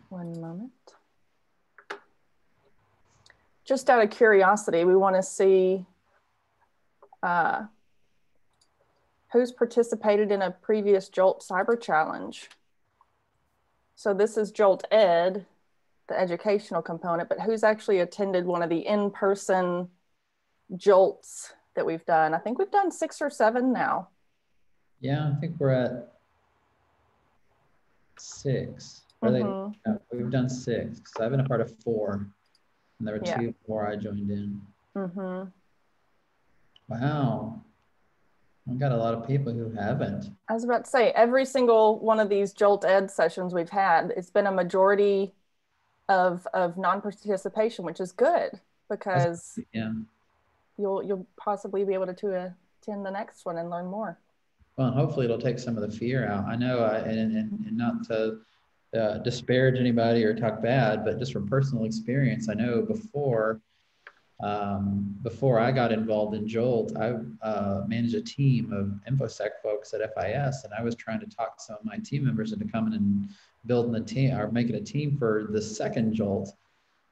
One moment. Just out of curiosity, we want to see who's participated in a previous JOLT Cyber Challenge. So this is JOLTed, the educational component, but who's actually attended one of the in-person JOLTs that we've done? I think we've done 6 or 7 now. Yeah, I think we're at 6. No, we've done 6. So I've been a part of 4, and there were 2 before I joined in. Wow. We've got a lot of people who haven't. I was about to say, every single one of these JOLTed sessions we've had, it's been a majority of non-participation, which is good, because you'll possibly be able to attend the next one and learn more. Well, hopefully it'll take some of the fear out. I know, and not to disparage anybody or talk bad, but just from personal experience, I know before I got involved in JOLT, I managed a team of InfoSec folks at FIS, and I was trying to talk some of my team members into coming and building a team or making a team for the second JOLT,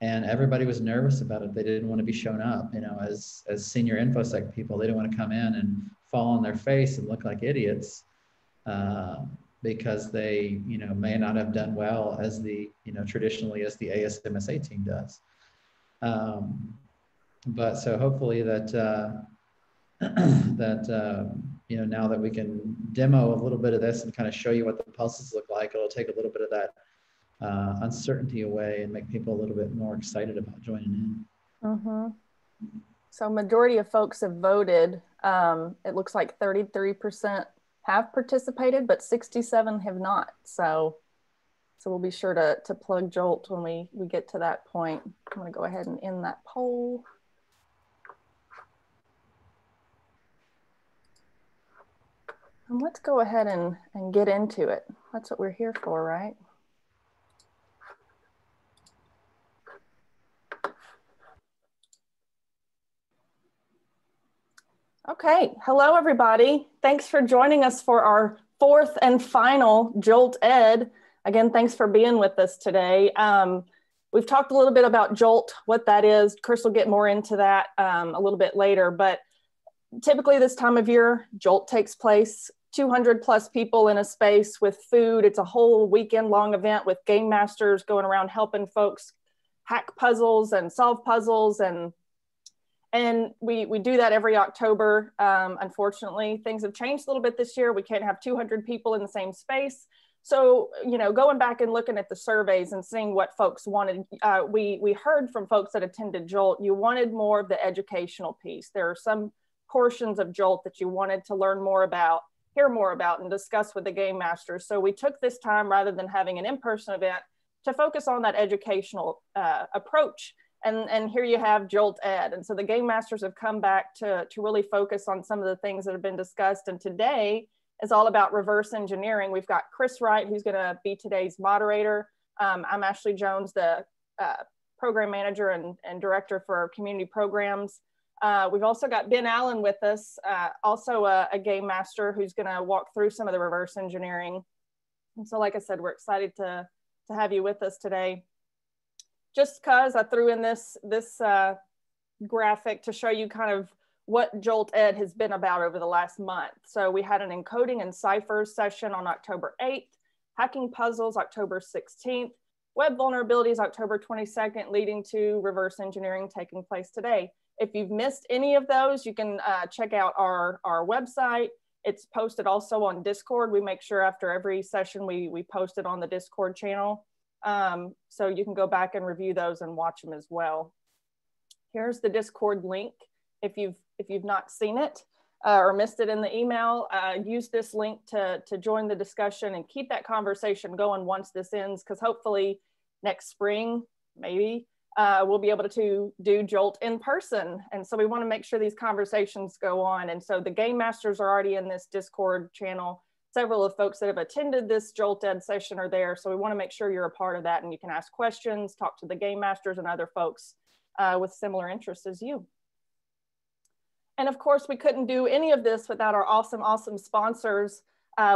and everybody was nervous about it. They didn't want to be shown up, you know, as senior InfoSec people. They didn't want to come in and fall on their face and look like idiots because they, you know, may not have done well as the, you know, traditionally as the ASMSA team does. But so hopefully that you know, now that we can demo a little bit of this and kind of show you what the puzzles look like, it'll take a little bit of that uncertainty away and make people a little bit more excited about joining in. So majority of folks have voted. It looks like 33% have participated, but 67 have not. So we'll be sure to plug JOLT when we get to that point. I'm gonna go ahead and end that poll. And let's go ahead and get into it. That's what we're here for, right? Okay, hello everybody. Thanks for joining us for our 4th and final JOLTed. Again, thanks for being with us today. We've talked a little bit about JOLT, what that is. Chris will get more into that a little bit later, but typically this time of year, JOLT takes place. 200 plus people in a space with food. It's a whole weekend long event with game masters going around helping folks hack puzzles and solve puzzles, and we do that every October. Unfortunately, things have changed a little bit this year. We can't have 200 people in the same space. So, you know, going back and looking at the surveys and seeing what folks wanted, we heard from folks that attended JOLT, you wanted more of the educational piece. There are some portions of JOLT that you wanted to learn more about, hear more about, and discuss with the game masters. So we took this time, rather than having an in-person event, to focus on that educational approach. And here you have JOLTed. And so the game masters have come back to really focus on some of the things that have been discussed. And today is all about reverse engineering. We've got Chris Wright, who's gonna be today's moderator. I'm Ashley Jones, the program manager and director for community programs. We've also got Ben Allen with us, also a game master, who's gonna walk through some of the reverse engineering. And so, like I said, we're excited to have you with us today. Just because I threw in this graphic to show you kind of what JOLTed has been about over the last month. So we had an encoding and ciphers session on October 8th, hacking puzzles October 16th, web vulnerabilities October 22nd, leading to reverse engineering taking place today. If you've missed any of those, you can check out our website. It's posted also on Discord. We make sure after every session we post it on the Discord channel. So you can go back and review those and watch them as well. Here's the Discord link. If you've not seen it or missed it in the email, use this link to join the discussion and keep that conversation going once this ends, because hopefully next spring, maybe, we'll be able to do JOLT in person. And so we want to make sure these conversations go on. And so the game masters are already in this Discord channel. Several of folks that have attended this JOLTed session are there. So we want to make sure you're a part of that, and you can ask questions, talk to the game masters and other folks with similar interests as you. And of course, we couldn't do any of this without our awesome sponsors.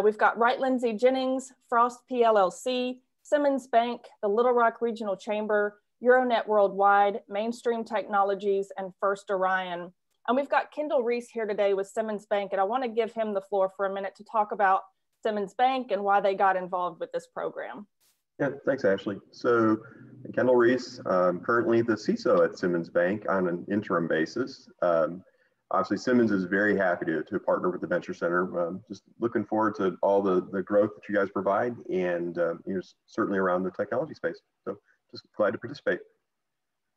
We've got Wright Lindsay Jennings, Frost PLLC, Simmons Bank, the Little Rock Regional Chamber, Euronet Worldwide, Mainstream Technologies, and First Orion. And we've got Kendall Reese here today with Simmons Bank, and I want to give him the floor for a minute to talk about Simmons Bank and why they got involved with this program. Yeah, thanks, Ashley. So, Kendall Reese, currently the CISO at Simmons Bank on an interim basis. Obviously, Simmons is very happy to partner with the Venture Center. Just looking forward to all the growth that you guys provide, and certainly around the technology space. So, just glad to participate.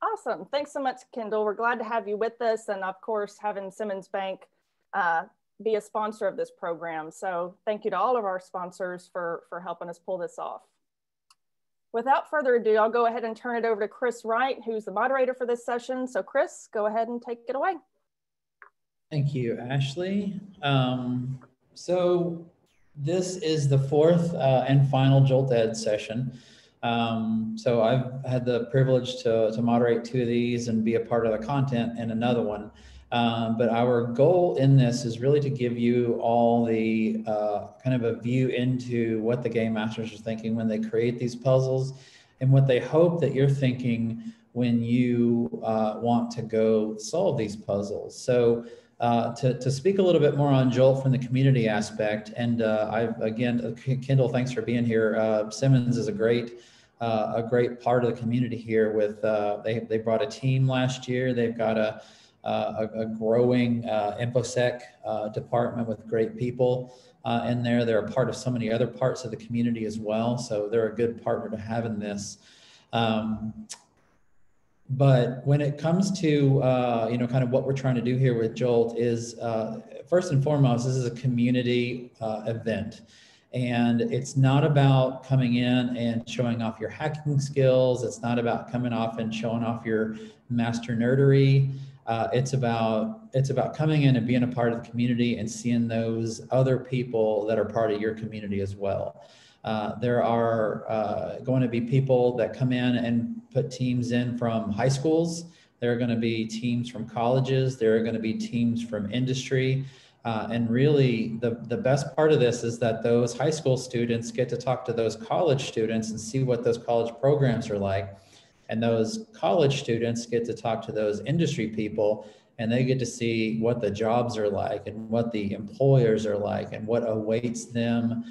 Awesome. Thanks so much, Kendall. We're glad to have you with us, and of course, having Simmons Bank be a sponsor of this program. So thank you to all of our sponsors for helping us pull this off. Without further ado, I'll go ahead and turn it over to Chris Wright, who's the moderator for this session. So Chris, go ahead and take it away. Thank you, Ashley. So this is the fourth and final JOLTed session. So I've had the privilege to moderate 2 of these and be a part of the content in another one. But our goal in this is really to give you all the kind of a view into what the game masters are thinking when they create these puzzles, and what they hope that you're thinking when you want to go solve these puzzles. So to speak a little bit more on Jolt from the community aspect, and again, Kendall, thanks for being here. Simmons is a great part of the community here. With they brought a team last year. They've got a growing InfoSec department with great people in there. They're a part of so many other parts of the community as well. So they're a good partner to have in this. But when it comes to, kind of what we're trying to do here with Jolt is, first and foremost, this is a community event. And it's not about coming in and showing off your hacking skills. It's not about coming off and showing off your master nerdery. It's about coming in and being a part of the community and seeing those other people that are part of your community as well. There are going to be people that come in and put teams in from high schools. There are going to be teams from colleges. There are going to be teams from industry. And really, the best part of this is that those high school students get to talk to those college students and see what those college programs are like. And those college students get to talk to those industry people, and they get to see what the jobs are like and what the employers are like and what awaits them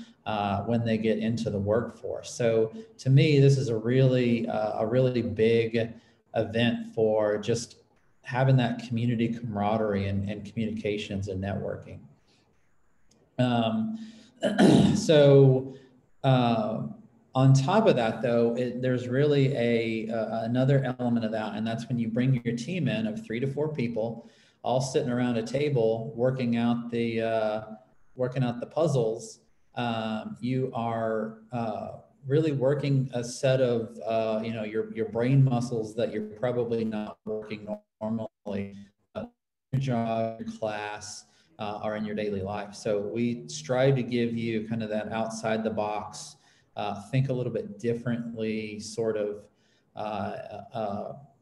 when they get into the workforce. So to me, this is a really big event for just having that community camaraderie and communications and networking. On top of that, though, there's really another element of that, and that's when you bring your team in of 3 to 4 people, all sitting around a table working out the puzzles. You are really working a set of your brain muscles that you're probably not working normally. Your job, your class, or in your daily life. So we strive to give you kind of that outside the box. Think a little bit differently sort of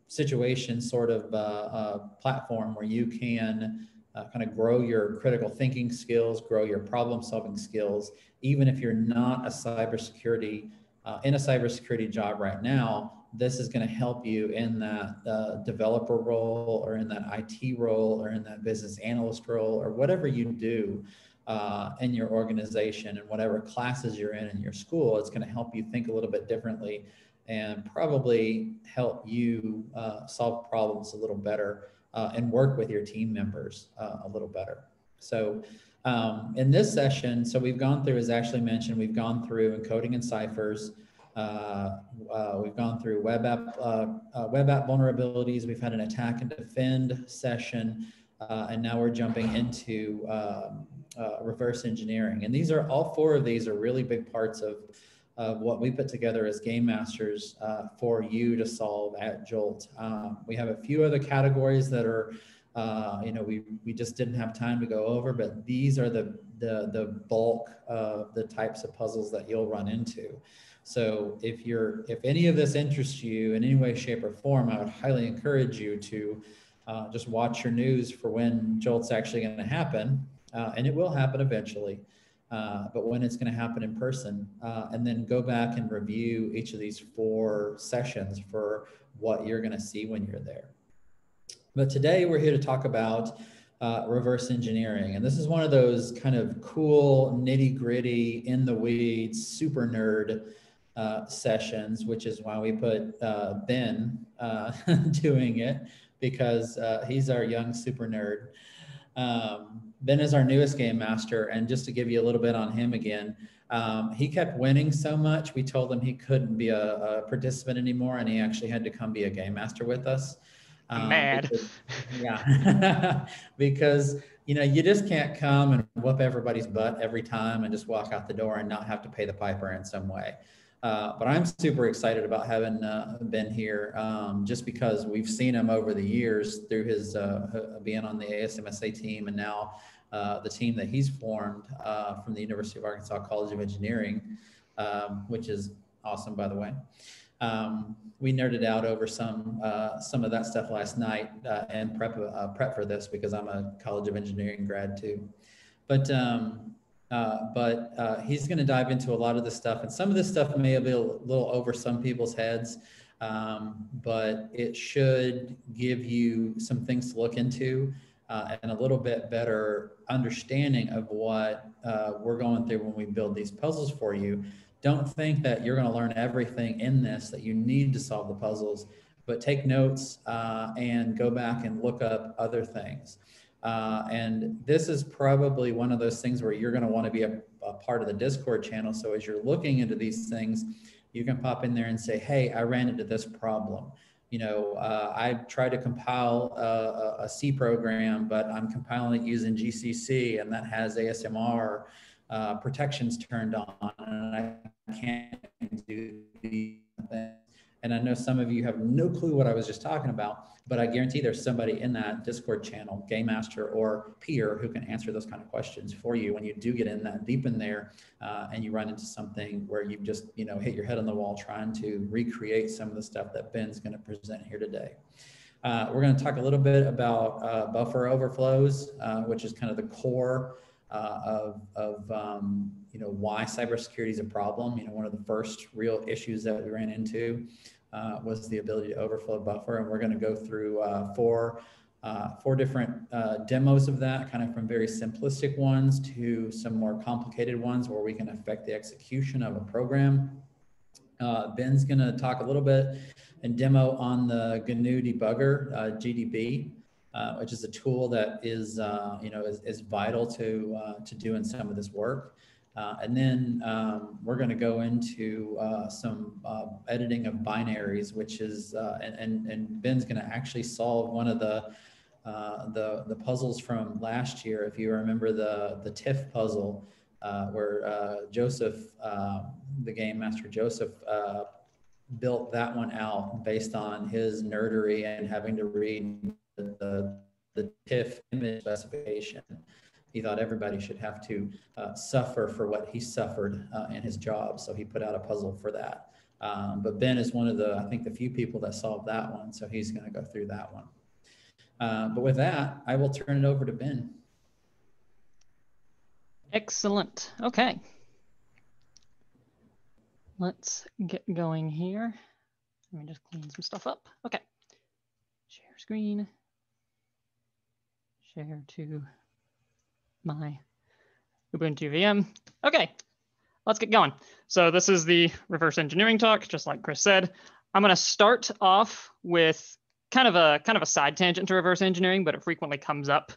situation, sort of platform where you can kind of grow your critical thinking skills, grow your problem solving skills, even if you're not in a cybersecurity job right now. This is going to help you in that developer role, or in that IT role, or in that business analyst role, or whatever you do in your organization and whatever classes you're in your school. It's going to help you think a little bit differently and probably help you solve problems a little better and work with your team members a little better. So in this session, so we've gone through, as Ashley mentioned, we've gone through encoding and ciphers. We've gone through web app vulnerabilities. We've had an attack and defend session. And now we're jumping into reverse engineering. And all 4 of these are really big parts of what we put together as game masters for you to solve at Jolt. We have a few other categories that are, we just didn't have time to go over, but these are the bulk of the types of puzzles that you'll run into. So if any of this interests you in any way, shape, or form, I would highly encourage you to just watch your news for when Jolt's actually going to happen, and it will happen eventually. but when it's going to happen in person, and then go back and review each of these 4 sessions for what you're going to see when you're there. But today we're here to talk about reverse engineering. And this is one of those kind of cool, nitty gritty, in the weeds, super nerd sessions, which is why we put Ben doing it, because he's our young super nerd. Ben is our newest game master, and just to give you a little bit on him again, he kept winning so much, we told him he couldn't be a participant anymore, and he actually had to come be a game master with us. Mad. Because, yeah, because you just can't come and whoop everybody's butt every time and just walk out the door and not have to pay the piper in some way. But I'm super excited about having Ben here, just because we've seen him over the years through his being on the ASMSA team, and now the team that he's formed from the University of Arkansas College of Engineering, which is awesome, by the way. We nerded out over some of that stuff last night and prep for this, because I'm a College of Engineering grad too. But he's going to dive into a lot of this stuff, and some of this stuff may be a little over some people's heads, but it should give you some things to look into and a little bit better understanding of what we're going through when we build these puzzles for you. Don't think that you're going to learn everything in this that you need to solve the puzzles, but take notes and go back and look up other things. And this is probably one of those things where you're going to want to be a part of the Discord channel. So as you're looking into these things, you can pop in there and say, hey, I ran into this problem. I tried to compile a C program, but I'm compiling it using GCC, and that has ASMR protections turned on, and I can't do these things. And I know some of you have no clue what I was just talking about, but I guarantee there's somebody in that Discord channel, game master or peer, who can answer those kind of questions for you when you do get in that deep in there and you run into something where you've just hit your head on the wall trying to recreate some of the stuff that Ben's going to present here today. We're going to talk a little bit about buffer overflows, which is kind of the core of why cybersecurity is a problem. One of the first real issues that we ran into was the ability to overflow buffer, and we're going to go through four different demos of that, kind of from very simplistic ones to some more complicated ones where we can affect the execution of a program. Ben's going to talk a little bit and demo on the GNU debugger, GDB, which is a tool that is is vital to doing some of this work. And then we're going to go into some editing of binaries, which is and Ben's going to actually solve one of the puzzles from last year. If you remember the Tiff puzzle, where Joseph, the game master Joseph, built that one out based on his nerdery and having to read the Tiff image specification. He thought everybody should have to suffer for what he suffered in his job, so he put out a puzzle for that. But Ben is one of I think the few people that solved that one, so he's going to go through that one. But with that, I will turn it over to Ben. Excellent. Okay. Let's get going here. Let me just clean some stuff up. Okay. Share screen. Share to my Ubuntu VM. Okay, let's get going. So this is the reverse engineering talk, just like Chris said. I'm going to start off with kind of a side tangent to reverse engineering, but it frequently comes up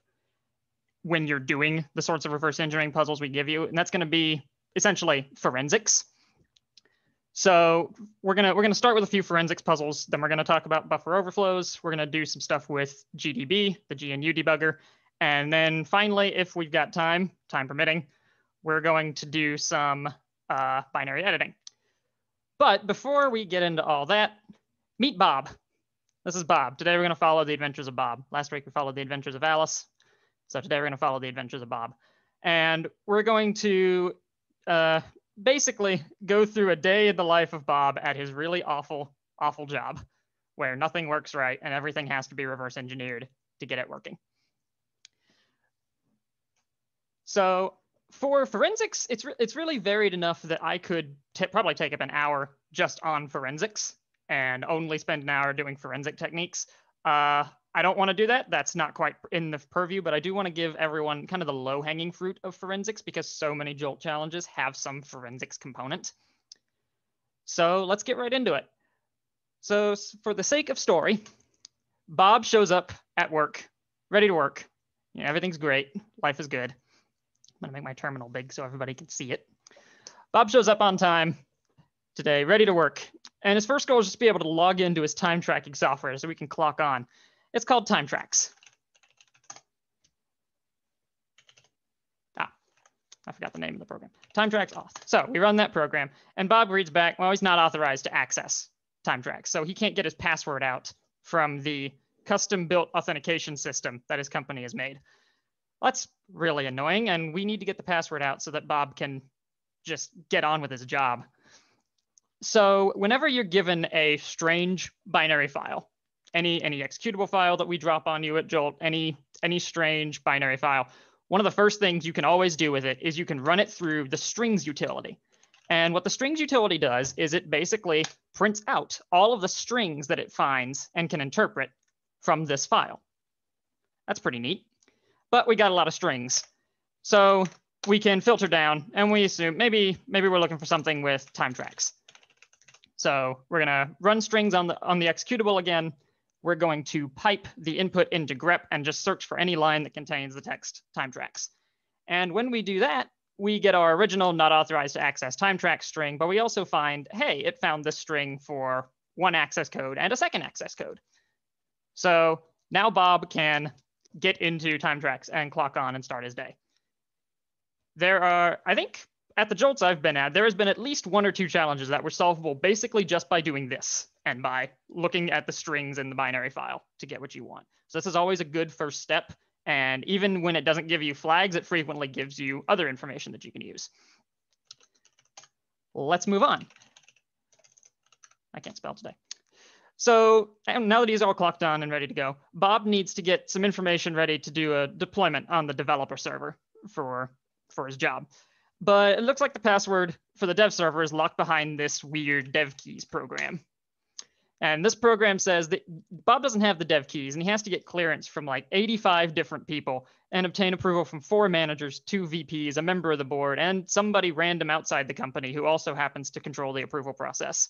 when you're doing the sorts of reverse engineering puzzles we give you, and that's going to be essentially forensics. So we're gonna start with a few forensics puzzles. Then we're going to talk about buffer overflows. We're going to do some stuff with GDB, the GNU debugger. And then finally, if we've got time permitting, we're going to do some binary editing. But before we get into all that, meet Bob. This is Bob. Today we're going to follow the adventures of Bob. Last week we followed the adventures of Alice. So today we're going to follow the adventures of Bob. And we're going to basically go through a day in the life of Bob at his really awful job, where nothing works right and everything has to be reverse engineered to get it working. So For forensics, it's really varied enough that I could probably take up an hour just on forensics and only spend an hour doing forensic techniques. I don't want to do that. That's not quite in the purview, but I do want to give everyone kind of the low-hanging fruit of forensics because so many Jolt challenges have some forensics component. So let's get right into it. So for the sake of story, Bob shows up at work, ready to work. You know, everything's great. Life is good. I'm going to make my terminal big so everybody can see it. Bob shows up on time today, ready to work. And his first goal is just to be able to log into his time tracking software so we can clock on. It's called Time Tracks. I forgot the name of the program. Time Tracks auth. So we run that program, and Bob reads back, well, he's not authorized to access Time Tracks, so he can't get his password out from the custom-built authentication system that his company has made. That's really annoying, and we need to get the password out so that Bob can just get on with his job. So whenever you're given a strange binary file, any executable file that we drop on you at Jolt, any strange binary file, one of the first things you can always do with it is you can run it through the strings utility. And what the strings utility does is it basically prints out all of the strings that it finds and can interpret from this file. That's pretty neat. But we got a lot of strings. So we can filter down and we assume maybe we're looking for something with time tracks. So we're going to run strings on the executable again. We're going to pipe the input into grep and just search for any line that contains the text time tracks. And when we do that, we get our original not authorized to access time tracks string, but we also find, hey, it found this string for one access code and a second access code. So now Bob can get into time tracks and clock on and start his day. There are, I think, at the Jolts I've been at, there has been at least 1 or 2 challenges that were solvable basically just by doing this and by looking at the strings in the binary file to get what you want. So this is always a good first step. And even when it doesn't give you flags, it frequently gives you other information that you can use. Let's move on. I can't spell today. So now that he's all clocked on and ready to go, Bob needs to get some information ready to do a deployment on the developer server for his job. But it looks like the password for the dev server is locked behind this weird dev keys program. And this program says that Bob doesn't have the dev keys and he has to get clearance from like 85 different people and obtain approval from 4 managers, 2 VPs, a member of the board, and somebody random outside the company who also happens to control the approval process.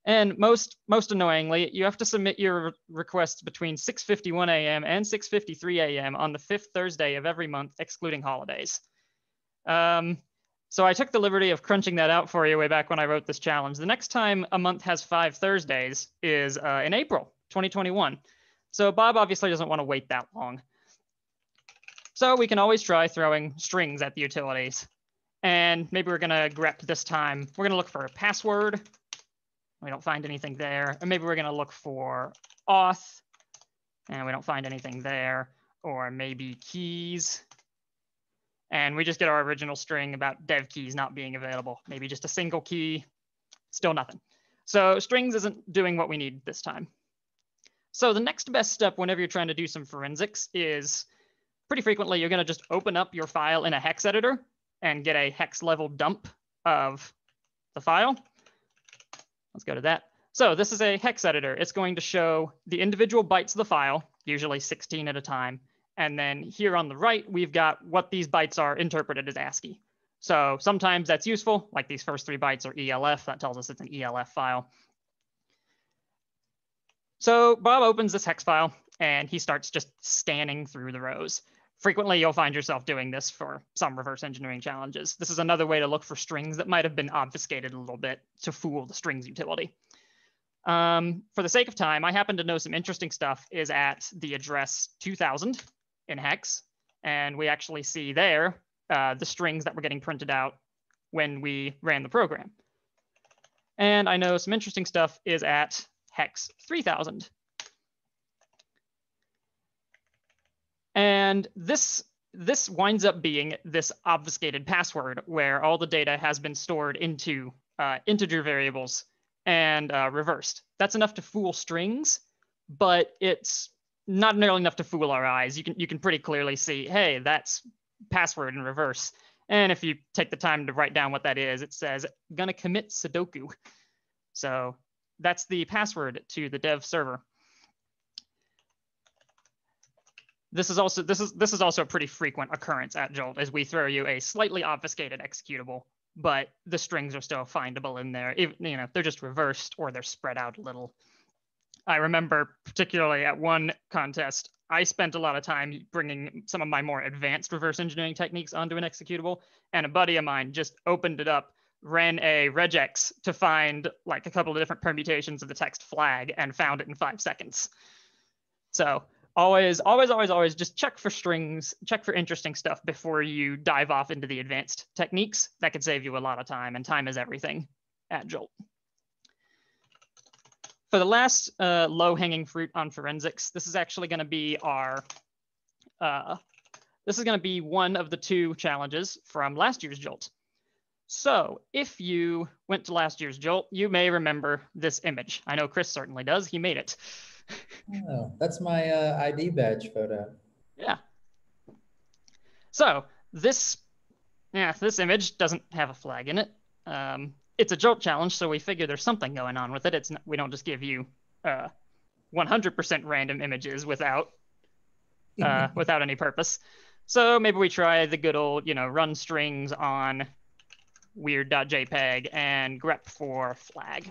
And most annoyingly, you have to submit your requests between 6:51 a.m. and 6:53 a.m. on the 5th Thursday of every month, excluding holidays. So I took the liberty of crunching that out for you way back when I wrote this challenge. The next time a month has 5 Thursdays is in April 2021. So Bob obviously doesn't want to wait that long. So we can always try throwing strings at the utilities. And maybe we're going to grep this time. We're going to look for a password. We don't find anything there. Or maybe we're going to look for auth. And we don't find anything there. Or maybe keys. And we just get our original string about dev keys not being available. Maybe just a single key, still nothing. So strings isn't doing what we need this time. So the next best step whenever you're trying to do some forensics is pretty frequently you're going to just open up your file in a hex editor and get a hex level dump of the file. Let's go to that. So this is a hex editor. It's going to show the individual bytes of the file, usually 16 at a time. And then here on the right, we've got what these bytes are interpreted as ASCII. So sometimes that's useful, like these first 3 bytes are ELF. That tells us it's an ELF file. So Bob opens this hex file, and he starts just scanning through the rows. Frequently, you'll find yourself doing this for some reverse engineering challenges. This is another way to look for strings that might have been obfuscated a little bit to fool the strings utility. For the sake of time, I happen to know some interesting stuff is at the address 2000 in hex. And we actually see there the strings that were getting printed out when we ran the program. And I know some interesting stuff is at hex 3000. And this winds up being this obfuscated password where all the data has been stored into integer variables and reversed. That's enough to fool strings, but it's not nearly enough to fool our eyes. You can pretty clearly see, hey, that's password in reverse. And if you take the time to write down what that is, it says, gonna commit Sudoku. So that's the password to the dev server. This is also a pretty frequent occurrence at Jolt, as we throw you a slightly obfuscated executable, but the strings are still findable in there. Even, you know, they're just reversed or they're spread out a little. I remember particularly at one contest, I spent a lot of time bringing some of my more advanced reverse engineering techniques onto an executable, and a buddy of mine just opened it up, ran a regex to find like a couple of different permutations of the text flag, and found it in 5 seconds. So always just check for strings, check for interesting stuff before you dive off into the advanced techniques. That could save you a lot of time, and time is everything at Jolt. For the last low-hanging fruit on forensics, this is actually going to be our, this is going to be one of the 2 challenges from last year's Jolt. So if you went to last year's Jolt, you may remember this image. I know Chris certainly does. He made it. Oh, that's my ID badge photo. Yeah. So this image doesn't have a flag in it. It's a Jolt challenge, so we figure there's something going on with it. We don't just give you 100% random images without without any purpose. So maybe we try the good old, you know, run strings on weird.jpg and grep for flag.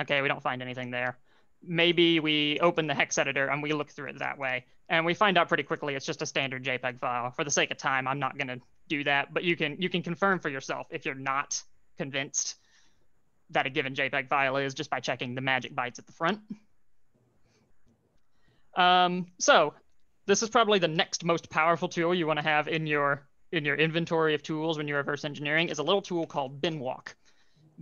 Okay, we don't find anything there. Maybe we open the Hex Editor and we look through it that way, and we find out pretty quickly it's just a standard JPEG file. For the sake of time, I'm not going to do that, but you can confirm for yourself if you're not convinced that a given JPEG file is just by checking the magic bytes at the front. So this is probably the next most powerful tool you want to have in your inventory of tools when you're reverse engineering, is a little tool called binwalk.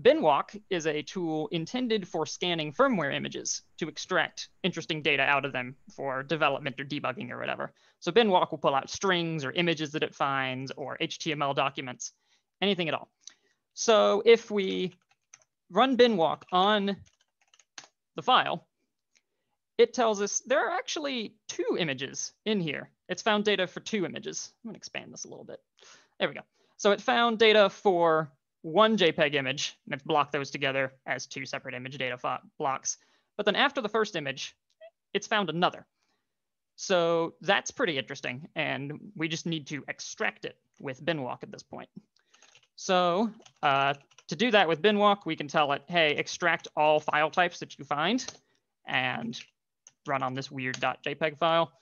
Binwalk is a tool intended for scanning firmware images to extract interesting data out of them for development or debugging or whatever. So binwalk will pull out strings or images that it finds or HTML documents, anything at all. So if we run binwalk on the file, it tells us there are actually 2 images in here. It's found data for 2 images. I'm gonna expand this a little bit. There we go. So it found data for 1 JPEG image, and it's blocked those together as 2 separate image data blocks. But then after the first image, it's found another. So that's pretty interesting, and we just need to extract it with binwalk at this point. So to do that with binwalk, we can tell it, hey, extract all file types that you find, and run on this weird.jpg file.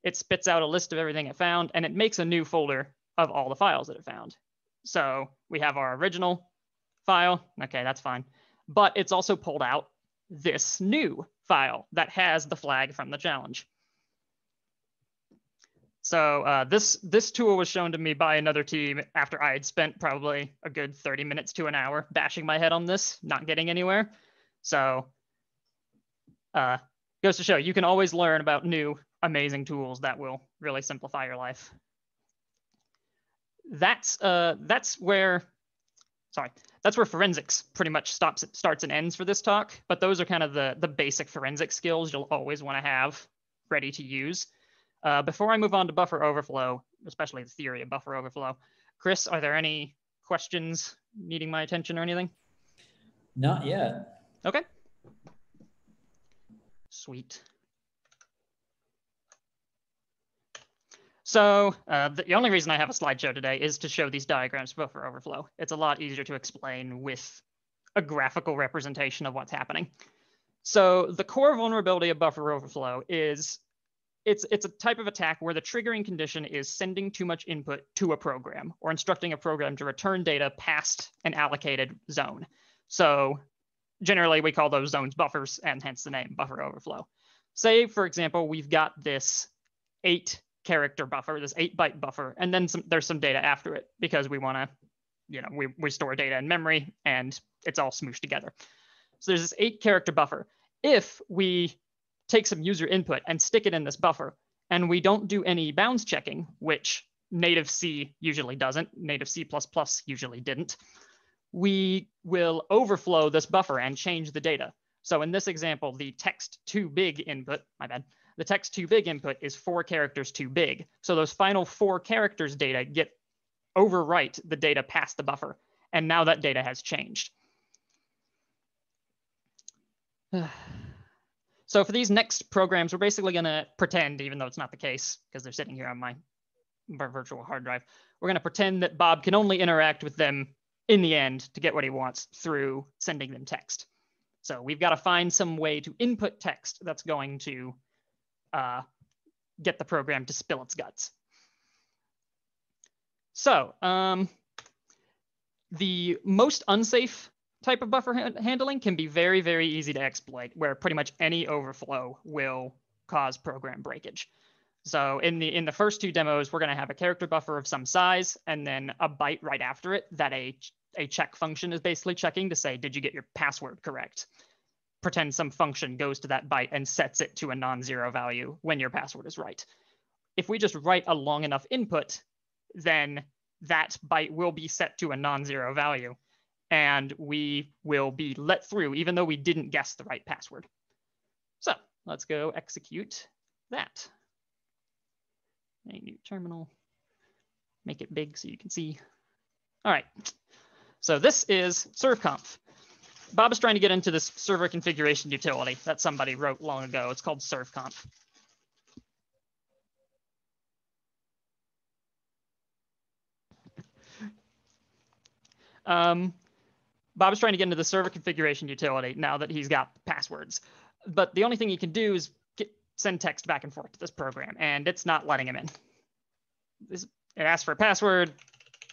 It spits out a list of everything it found, and it makes a new folder of all the files that it found. So we have our original file. Okay, that's fine. But it's also pulled out this new file that has the flag from the challenge. So this tool was shown to me by another team after I had spent probably a good 30 minutes to an hour bashing my head on this, not getting anywhere. So goes to show you can always learn about new amazing tools that will really simplify your life. That's where forensics pretty much starts and ends for this talk. But those are kind of the basic forensic skills you'll always want to have ready to use. Before I move on to buffer overflow, especially the theory of buffer overflow, Chris, are there any questions needing my attention or anything? Not yet. Okay. Sweet. So the only reason I have a slideshow today is to show these diagrams for buffer overflow. It's a lot easier to explain with a graphical representation of what's happening. So the core vulnerability of buffer overflow is it's a type of attack where the triggering condition is sending too much input to a program or instructing a program to return data past an allocated zone. So generally we call those zones buffers, and hence the name buffer overflow. Say, for example, we've got this 8-character buffer, this 8-byte buffer, and then there's some data after it because we want to, you know, we store data in memory and it's all smooshed together. So there's this 8-character buffer. If we take some user input and stick it in this buffer, and we don't do any bounds checking, which native C usually doesn't, native C++ usually didn't, we will overflow this buffer and change the data. So in this example, the text too big input, my bad, the text too big input is 4 characters too big. So those final 4 characters data get overwrite the data past the buffer. And now that data has changed. So for these next programs, we're basically going to pretend, even though it's not the case, because they're sitting here on my virtual hard drive, we're going to pretend that Bob can only interact with them in the end to get what he wants through sending them text. So we've got to find some way to input text that's going to get the program to spill its guts. So the most unsafe type of buffer handling can be very, very easy to exploit, where pretty much any overflow will cause program breakage. So in the first two demos, we're going to have a character buffer of some size, and then a byte right after it that a check function is basically checking to say, did you get your password correct? Pretend some function goes to that byte and sets it to a non-zero value when your password is right. If we just write a long enough input, then that byte will be set to a non-zero value, and we will be let through even though we didn't guess the right password. So let's go execute that. A new terminal, make it big so you can see. All right, so this is servconf. Bob is trying to get into this server configuration utility that somebody wrote long ago. It's called servconf. Bob is trying to get into the server configuration utility now that he's got passwords. But the only thing he can do is send text back and forth to this program, and it's not letting him in. It asks for a password.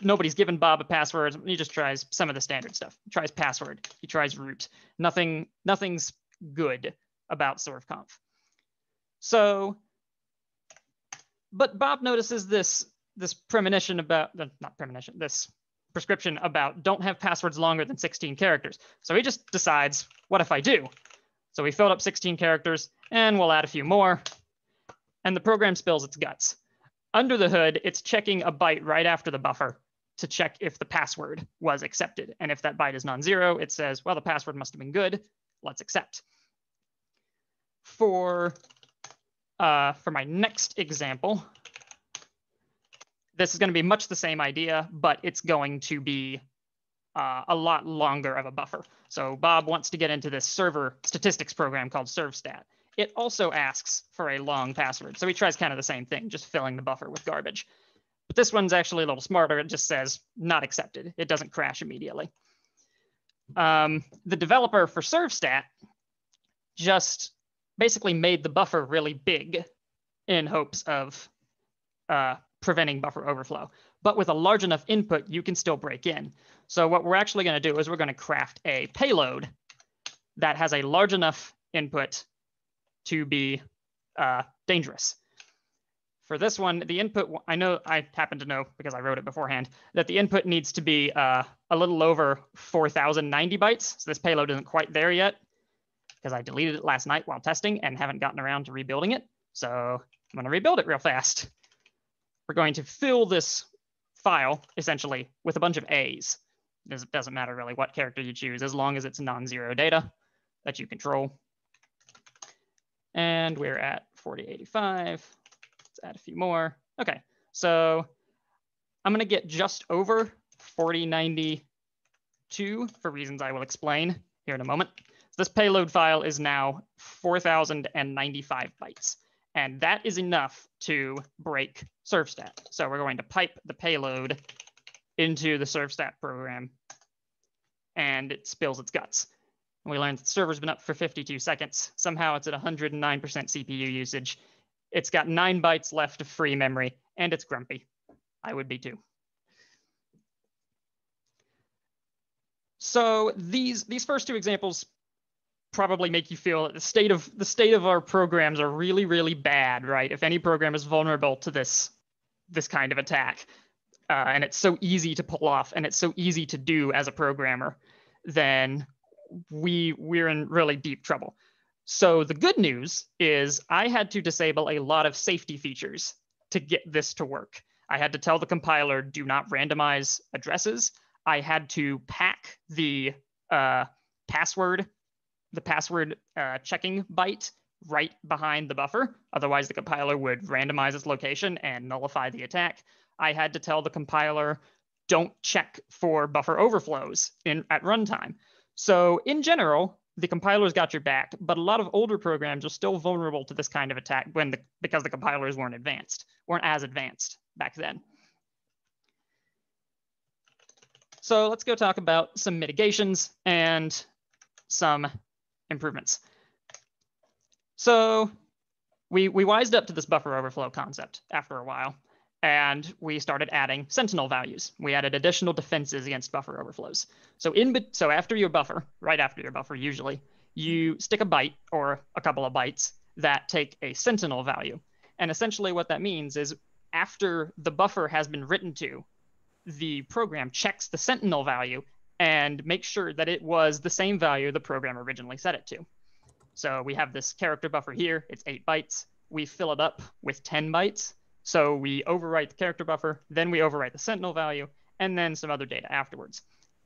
Nobody's given Bob a password. He just tries some of the standard stuff. He tries password. He tries root. Nothing's good about servconf. So, but Bob notices this premonition about, not premonition, this prescription about don't have passwords longer than 16 characters. So he just decides, what if I do? So we filled up 16 characters, and we'll add a few more, and the program spills its guts. Under the hood, it's checking a byte right after the buffer to check if the password was accepted. And if that byte is non-zero, it says, well, the password must have been good. Let's accept. For my next example, this is going to be much the same idea, but it's going to be a lot longer of a buffer. So Bob wants to get into this server statistics program called servstat. It also asks for a long password. So he tries kind of the same thing, just filling the buffer with garbage. But this one's actually a little smarter. It just says not accepted. It doesn't crash immediately. The developer for servstat just basically made the buffer really big in hopes of preventing buffer overflow. But with a large enough input, you can still break in. So what we're actually going to do is we're going to craft a payload that has a large enough input to be dangerous. For this one, the input, I happen to know because I wrote it beforehand, that the input needs to be a little over 4,090 bytes. So this payload isn't quite there yet because I deleted it last night while testing and haven't gotten around to rebuilding it. So I'm going to rebuild it real fast. We're going to fill this file essentially with a bunch of A's. It doesn't matter really what character you choose as long as it's non-zero data that you control. And we're at 4085. Let's add a few more. Okay, so I'm going to get just over 4092 for reasons I will explain here in a moment. So this payload file is now 4,095 bytes, and that is enough to break servstat. So we're going to pipe the payload into the servstat program, and it spills its guts. And we learned that the server's been up for 52 seconds. Somehow it's at 109% CPU usage. It's got 9 bytes left of free memory, and it's grumpy. I would be too. So these first two examples probably make you feel that the state of our programs are really, really bad, right? If any program is vulnerable to this kind of attack, and it's so easy to pull off, and it's so easy to do as a programmer, then we're in really deep trouble. So the good news is I had to disable a lot of safety features to get this to work. I had to tell the compiler, do not randomize addresses. I had to pack the password checking byte right behind the buffer. Otherwise, the compiler would randomize its location and nullify the attack. I had to tell the compiler, don't check for buffer overflows at runtime. So in general, the compiler's got your back, but a lot of older programs are still vulnerable to this kind of attack because the compilers weren't as advanced back then. So let's go talk about some mitigations and some improvements. So we wised up to this buffer overflow concept after a while, and we started adding sentinel values. We added additional defenses against buffer overflows. So after your buffer, right after your buffer usually, you stick a byte or a couple of bytes that take a sentinel value. And essentially what that means is after the buffer has been written to, the program checks the sentinel value and makes sure that it was the same value the program originally set it to. So we have this character buffer here, it's 8 bytes. We fill it up with 10 bytes. So we overwrite the character buffer, then we overwrite the sentinel value, and then some other data afterwards.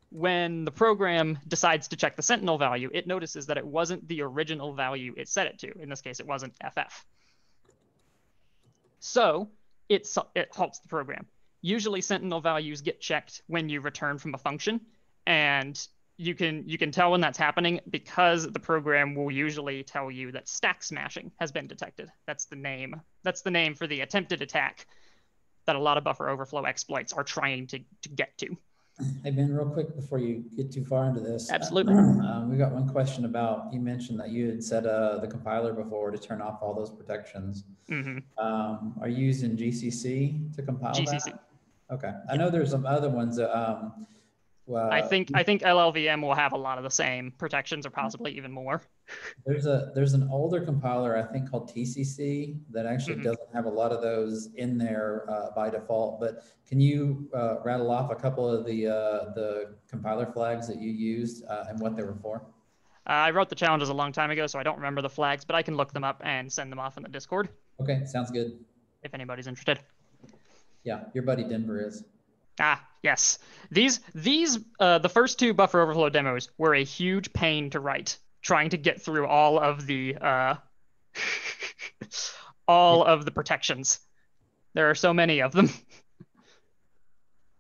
When the program decides to check the sentinel value, it notices that it wasn't the original value it set it to. In this case, it wasn't FF. So it halts the program. Usually sentinel values get checked when you return from a function, and you can tell when that's happening because the program will usually tell you that stack smashing has been detected. That's the name for the attempted attack that a lot of buffer overflow exploits are trying to get to. Hey, Ben, real quick before you get too far into this. Absolutely. We got one question about, you mentioned that you had set the compiler before to turn off all those protections. Mm-hmm. Are you using GCC to compile GCC. that? Okay. I know there's some other ones that, well, I think LLVM will have a lot of the same protections or possibly even more. There's an older compiler, I think, called TCC that actually doesn't have a lot of those in there by default. But can you rattle off a couple of the compiler flags that you used and what they were for? I wrote the challenges a long time ago, so I don't remember the flags, but I can look them up and send them off in the Discord. Okay, sounds good. If anybody's interested. Yeah, your buddy Denver is. Ah, yes. These the first 2 buffer overflow demos were a huge pain to write, trying to get through all of the of the protections. There are so many of them.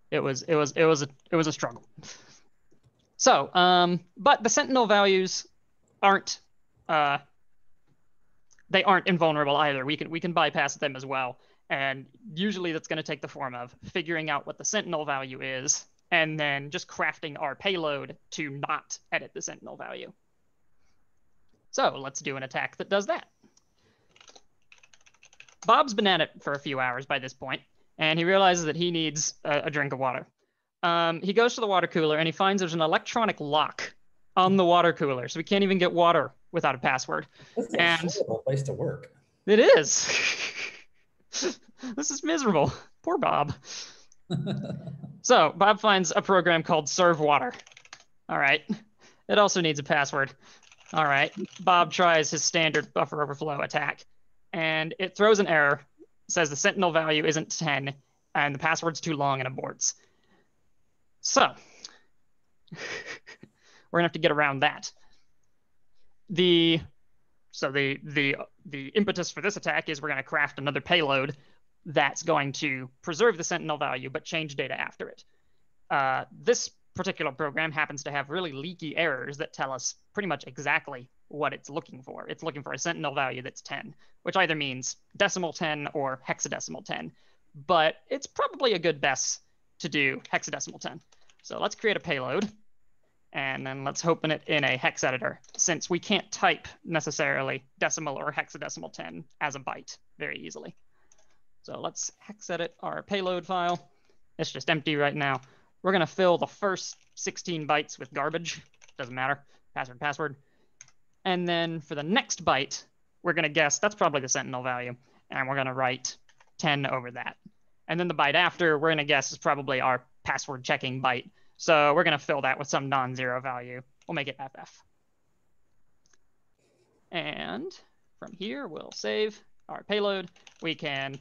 It was a struggle. So, but the sentinel values aren't they aren't invulnerable either. We can bypass them as well. And usually that's going to take the form of figuring out what the sentinel value is and then just crafting our payload to not edit the sentinel value. So let's do an attack that does that. Bob's been at it for a few hours by this point, and he realizes that he needs a drink of water. He goes to the water cooler and he finds there's an electronic lock on the water cooler, so we can't even get water without a password. That's a horrible place to work. It is. This is miserable. Poor Bob. So Bob finds a program called Serve Water. All right. It also needs a password. All right. Bob tries his standard buffer overflow attack, and it throws an error. It says the sentinel value isn't 10, and the password's too long and aborts. So we're gonna have to get around that. The impetus for this attack is we're going to craft another payload that's going to preserve the sentinel value but change data after it. This particular program happens to have really leaky errors that tell us pretty much exactly what it's looking for. It's looking for a sentinel value that's 10, which either means decimal 10 or hexadecimal 10. But it's probably a good guess to do hexadecimal 10. So let's create a payload. And then let's open it in a hex editor, since we can't type necessarily decimal or hexadecimal 10 as a byte very easily. So let's hex edit our payload file. It's just empty right now. We're going to fill the first 16 bytes with garbage. Doesn't matter. Password. And then for the next byte, we're going to guess that's probably the sentinel value. And we're going to write 10 over that. And then the byte after, we're going to guess is probably our password checking byte. So we're going to fill that with some non-zero value. We'll make it FF. And from here, we'll save our payload. We can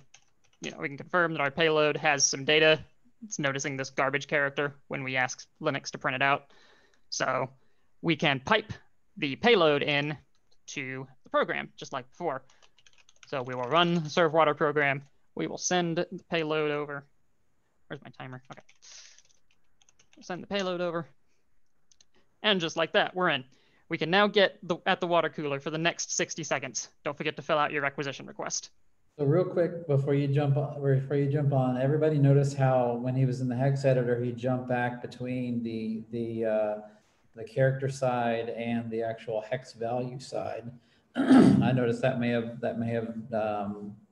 confirm that our payload has some data. It's noticing this garbage character when we ask Linux to print it out. So we can pipe the payload in to the program, just like before. So we will run the serve water program. We will send the payload over. Where's my timer? Okay. Send the payload over. And just like that, we're in. We can now get at the water cooler for the next 60 seconds. Don't forget to fill out your requisition request. So real quick, before you jump on, everybody notice how when he was in the Hex Editor, he jumped back between the character side and the actual hex value side. I noticed that may have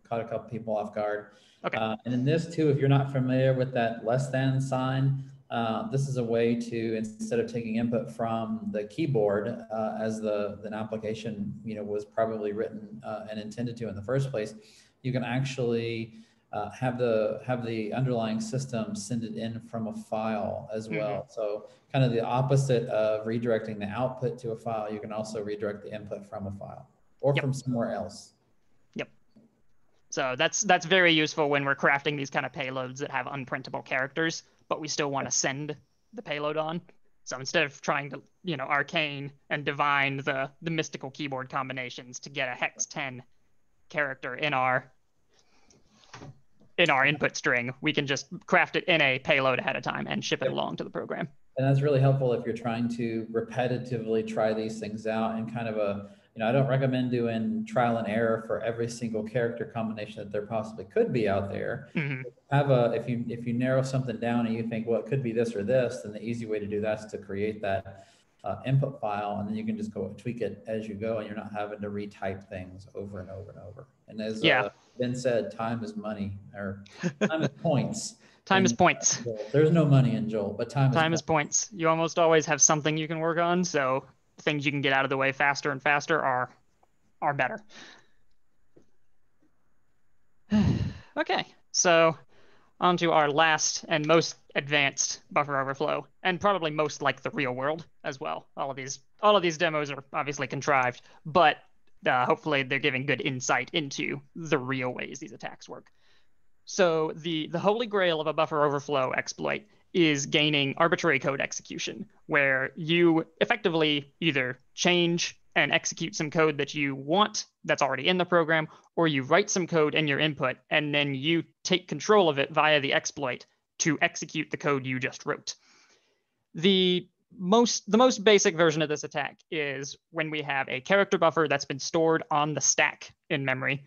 caught a couple people off guard. Okay. And in this too, if you're not familiar with that less than sign, this is a way to, instead of taking input from the keyboard as the application was probably written and intended to in the first place, you can actually have the underlying system send it in from a file as well. So kind of the opposite of redirecting the output to a file, you can also redirect the input from a file or from somewhere else. Yep. So that's very useful when we're crafting these kind of payloads that have unprintable characters, but we still want to send the payload on. So instead of trying to, arcane and divine the mystical keyboard combinations to get a hex 10 character in our input string, we can just craft it in a payload ahead of time and ship it along to the program. And that's really helpful if you're trying to repetitively try these things out and kind of I don't recommend doing trial and error for every single character combination that there possibly could be out there. If you narrow something down and you think, well, it could be this or this, then the easy way to do that is to create that input file, and then you can just go tweak it as you go, and you're not having to retype things over and over and over. And as Ben said, time is money, or time is points. Time is points. There's no money in Jolt, but time is points. You almost always have something you can work on, so things you can get out of the way faster and faster are better. Okay, so on to our last and most advanced buffer overflow, and probably most like the real world as well. All of these demos are obviously contrived, but hopefully they're giving good insight into the real ways these attacks work. So the holy grail of a buffer overflow exploit is gaining arbitrary code execution, where you effectively either change and execute some code that you want that's already in the program, or you write some code in your input and then you take control of it via the exploit to execute the code you just wrote. The most basic version of this attack is when we have a character buffer that's been stored on the stack in memory,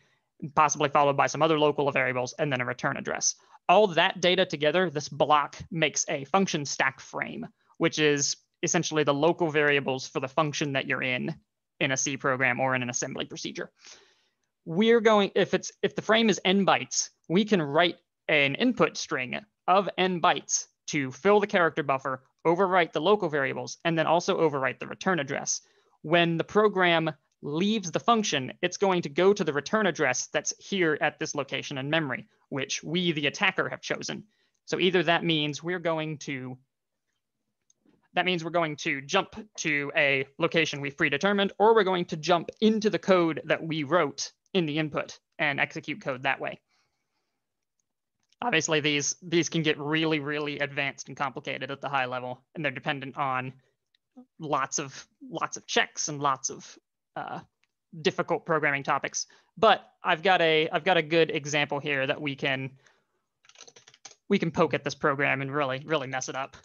possibly followed by some other local variables, and then a return address. All that data together, this block makes a function stack frame, which is essentially the local variables for the function that you're in a C program or in an assembly procedure. We're going, if the frame is n bytes, we can write an input string of n bytes to fill the character buffer, overwrite the local variables, and then also overwrite the return address. When the program leaves the function, it's going to go to the return address that's here at this location in memory, which we, the attacker, have chosen. So either that means we're going to jump to a location we've predetermined, or we're going to jump into the code that we wrote in the input and execute code that way. Obviously, these can get really, really advanced and complicated at the high level, and they're dependent on lots of checks and lots of difficult programming topics. But I've got a good example here that we can poke at this program and really mess it up.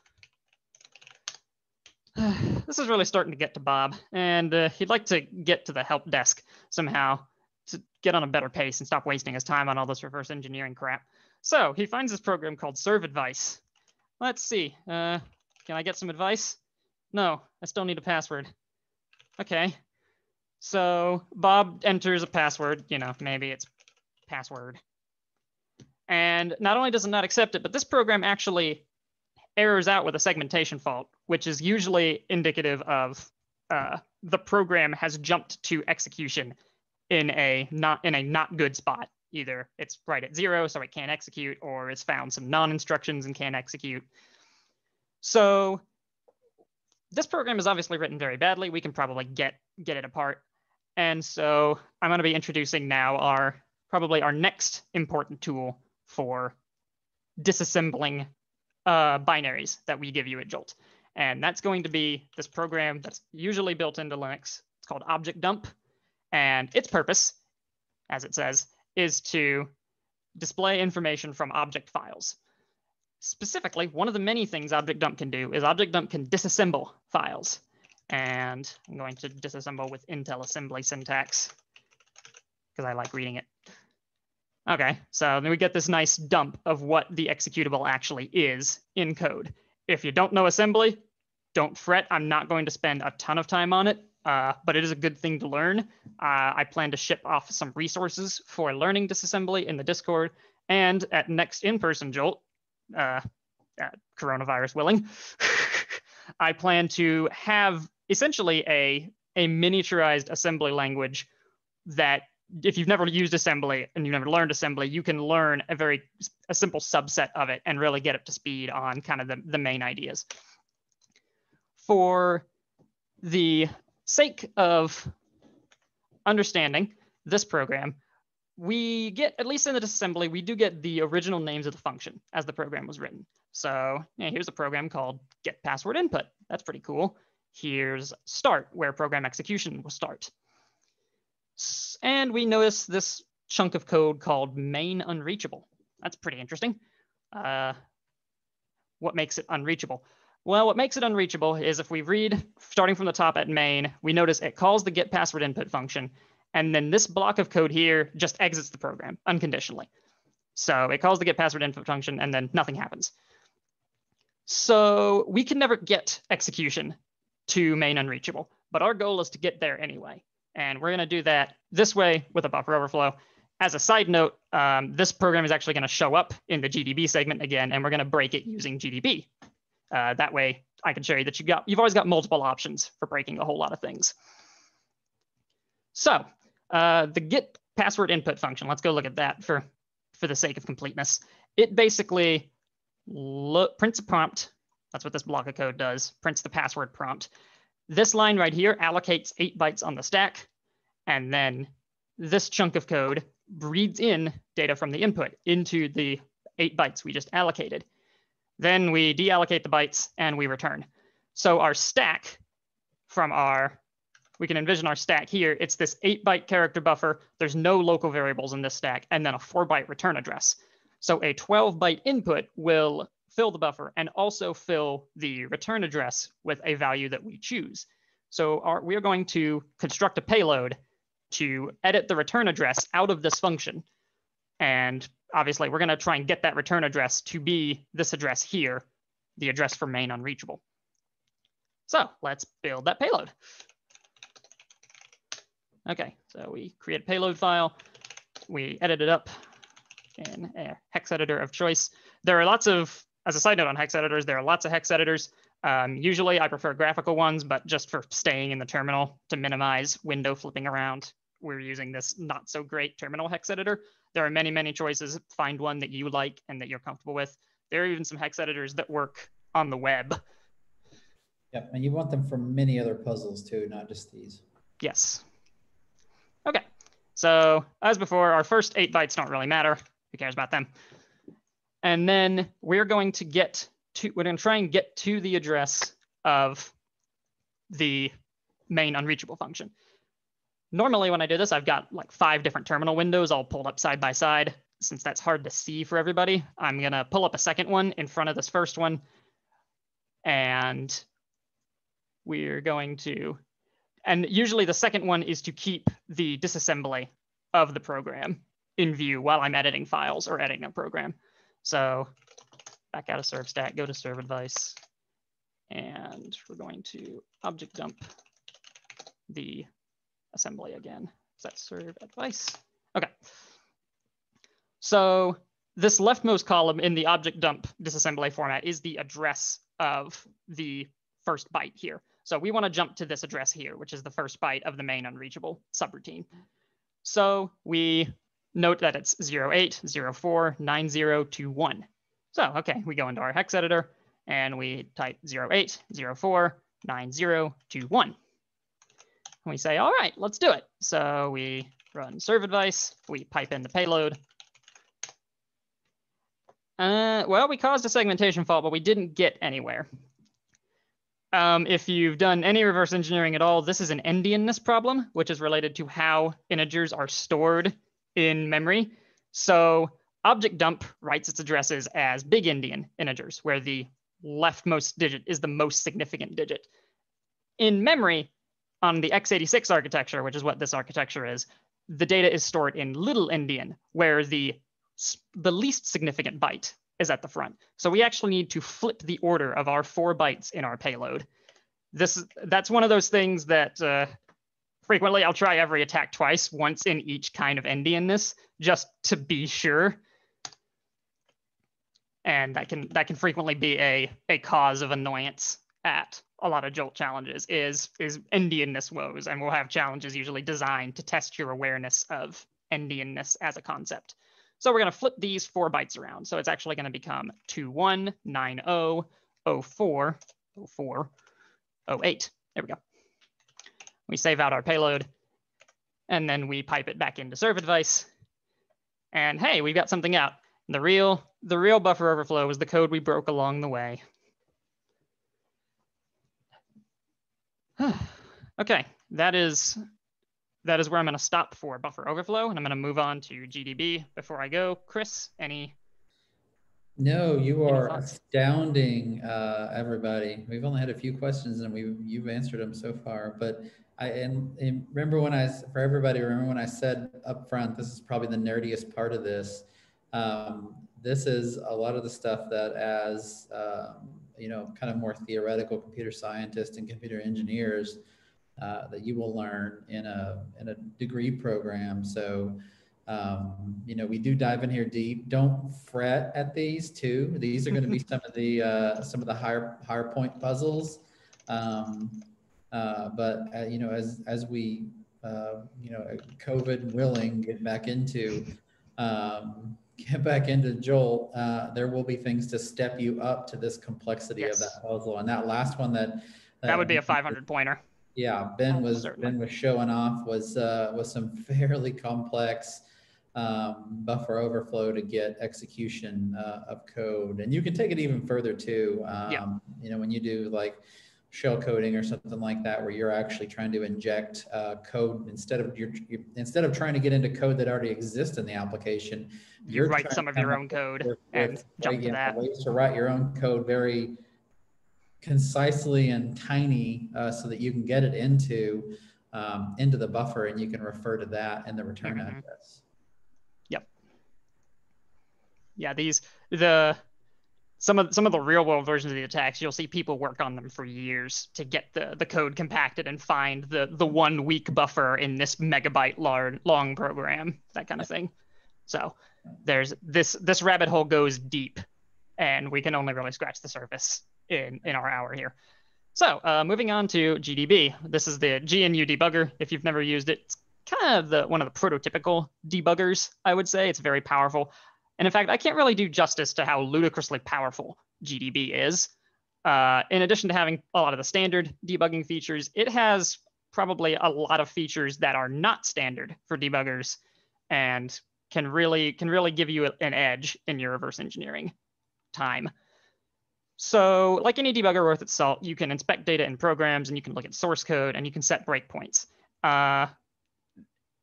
This is really starting to get to Bob, and he'd like to get to the help desk somehow to get on a better pace and stop wasting his time on all this reverse engineering crap. So he finds this program called Serve Advice. Let's see. Can I get some advice? No, I still need a password. Okay. So Bob enters a password, maybe it's password. And not only does it not accept it, but this program actually errors out with a segmentation fault, which is usually indicative of the program has jumped to execution in a not good spot. Either it's right at 0, so it can't execute, or it's found some non-instructions and can't execute. So this program is obviously written very badly. We can probably get it apart. And so I'm going to be introducing now probably our next important tool for disassembling binaries that we give you at Jolt. And that's going to be this program that's usually built into Linux. It's called Object Dump. And its purpose, as it says, is to display information from object files. Specifically, one of the many things object dump can do is object dump can disassemble files. And I'm going to disassemble with Intel assembly syntax because I like reading it. Okay, so then we get this nice dump of what the executable actually is in code. If you don't know assembly, don't fret. I'm not going to spend a ton of time on it, but it is a good thing to learn. I plan to ship off some resources for learning disassembly in the Discord, and at next in-person Jolt, coronavirus willing, I plan to have essentially a miniaturized assembly language that if you've never used assembly and you've never learned assembly, you can learn a simple subset of it and really get up to speed on kind of the main ideas. For the sake of understanding this program, we get, at least in the disassembly, we do get the original names of the function as the program was written. So yeah, here's a program called get password input. That's pretty cool. Here's start, where program execution will start. And we notice this chunk of code called main unreachable. That's pretty interesting. What makes it unreachable? Well, what makes it unreachable is if we read, starting from the top at main, we notice it calls the get password input function, and then this block of code here just exits the program unconditionally. So it calls the get password input function, and then nothing happens. So we can never get execution to main unreachable, but our goal is to get there anyway. And we're going to do that this way with a buffer overflow. As a side note, this program is actually going to show up in the GDB segment again, and we're going to break it using GDB. That way, I can show you that you've always got multiple options for breaking a whole lot of things. So the get password input function, let's go look at that for the sake of completeness. It basically prints a prompt. That's what this block of code does, prints the password prompt. This line right here allocates 8 bytes on the stack, and then this chunk of code reads in data from the input into the 8 bytes we just allocated. Then we deallocate the bytes and we return. So our stack we can envision our stack here. It's this 8-byte character buffer. There's no local variables in this stack, and then a 4-byte return address. So a 12-byte input will fill the buffer and also fill the return address with a value that we choose. So we are going to construct a payload to edit the return address out of this function. And obviously, we're going to try and get that return address to be this address here, the address for main unreachable. So let's build that payload. OK, so we create a payload file. We edit it up in a hex editor of choice. There are lots of, as a side note on hex editors, there are lots of hex editors. Usually, I prefer graphical ones, but just for staying in the terminal to minimize window flipping around, we're using this not so great terminal hex editor. There are many, many choices. Find one that you like and that you're comfortable with. There are even some hex editors that work on the web. Yep, and you want them for many other puzzles too, not just these. Yes. OK, so as before, our first 8 bytes don't really matter. Who cares about them? And then we're going to try and get to the address of the main unreachable function. Normally, when I do this, I've got like 5 different terminal windows all pulled up side by side. Since that's hard to see for everybody, I'm going to pull up a second one in front of this first one. And we're going to, and usually the second one is to keep the disassembly of the program in view while I'm editing files or editing a program. So back out of serve stack, go to serve advice, and we're going to object dump the assembly again. Is that serve advice? OK. So this leftmost column in the object dump disassembly format is the address of the first byte here. So we want to jump to this address here, which is the first byte of the main unreachable subroutine. So we note that it's 08049021. So OK, we go into our hex editor and we type 08049021. We say, all right, let's do it. So we run serve advice. We pipe in the payload. Well, we caused a segmentation fault, but we didn't get anywhere. If you've done any reverse engineering at all, this is an endianness problem, which is related to how integers are stored in memory. So Object dump writes its addresses as big Indian integers, where the leftmost digit is the most significant digit. In memory, on the x86 architecture, which is what this architecture is, the data is stored in little Indian, where the least significant byte is at the front. So we actually need to flip the order of our 4 bytes in our payload. That's one of those things that frequently I'll try every attack twice, once in each kind of Indianness, just to be sure. And that can frequently be a cause of annoyance at a lot of Jolt challenges is Indianness woes, and we'll have challenges usually designed to test your awareness of Indianness as a concept. So we're going to flip these 4 bytes around. So it's actually going to become 2190 04 04 08. There we go. We save out our payload, and then we pipe it back into serve advice. And hey, we've got something out. The real buffer overflow was the code we broke along the way. Okay, that is where I'm going to stop for buffer overflow, and I'm going to move on to GDB. Before I go, Chris, any? No, you are astounding, everybody. We've only had a few questions, and you've answered them so far. But remember when remember when I said up front, this is probably the nerdiest part of this. This is a lot of the stuff that as you know, kind of more theoretical computer scientists and computer engineers that you will learn in a degree program. So you know, we do dive in here deep. Don't fret at these too. These are going to be some of the higher point puzzles. But you know, as we you know, COVID willing, get back into Jolt, there will be things to step you up to this complexity of that puzzle. And that last one that would be a 500 pointer. Yeah, Ben was showing off was some fairly complex buffer overflow to get execution of code. And you can take it even further too. You know, when you do like shell coding or something like that, where you're actually trying to inject code instead of trying to get into code that already exists in the application, you write some of your own code and jump to that. Ways to write your own code very concisely and tiny, so that you can get it into the buffer, and you can refer to that in the return address. Yep. Yeah, some of the real world versions of the attacks, you'll see people work on them for years to get the code compacted and find the 1 weak buffer in this megabyte long program, that kind of thing. So there's this rabbit hole goes deep, and we can only really scratch the surface in our hour here. So moving on to GDB. This is the GNU debugger. If you've never used it, it's kind of one of the prototypical debuggers, I would say. It's very powerful. And in fact, I can't really do justice to how ludicrously powerful GDB is. In addition to having a lot of the standard debugging features, it has probably a lot of features that are not standard for debuggers and can really give you an edge in your reverse engineering time. So like any debugger worth its salt, you can inspect data in programs, and you can look at source code, and you can set breakpoints.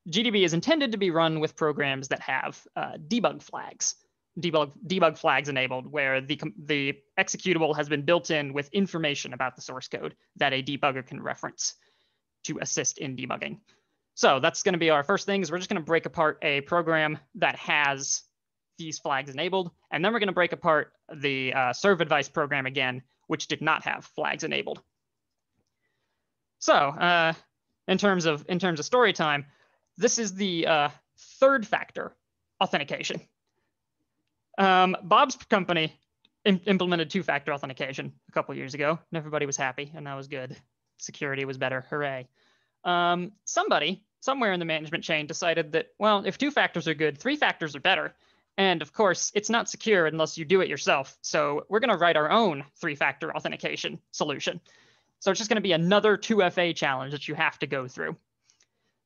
GDB is intended to be run with programs that have debug flags enabled, where the executable has been built in with information about the source code that a debugger can reference to assist in debugging. So that's going to be our first thing, is we're just going to break apart a program that has these flags enabled, and then we're going to break apart the serve advice program again, which did not have flags enabled. So in terms of story time, this is the third factor authentication. Bob's company implemented 2-factor authentication a couple years ago, and everybody was happy, and that was good. Security was better, hooray. Somebody somewhere in the management chain decided that, well, if 2 factors are good, 3 factors are better. And of course, it's not secure unless you do it yourself. So we're going to write our own 3-factor authentication solution. So it's just going to be another 2FA challenge that you have to go through.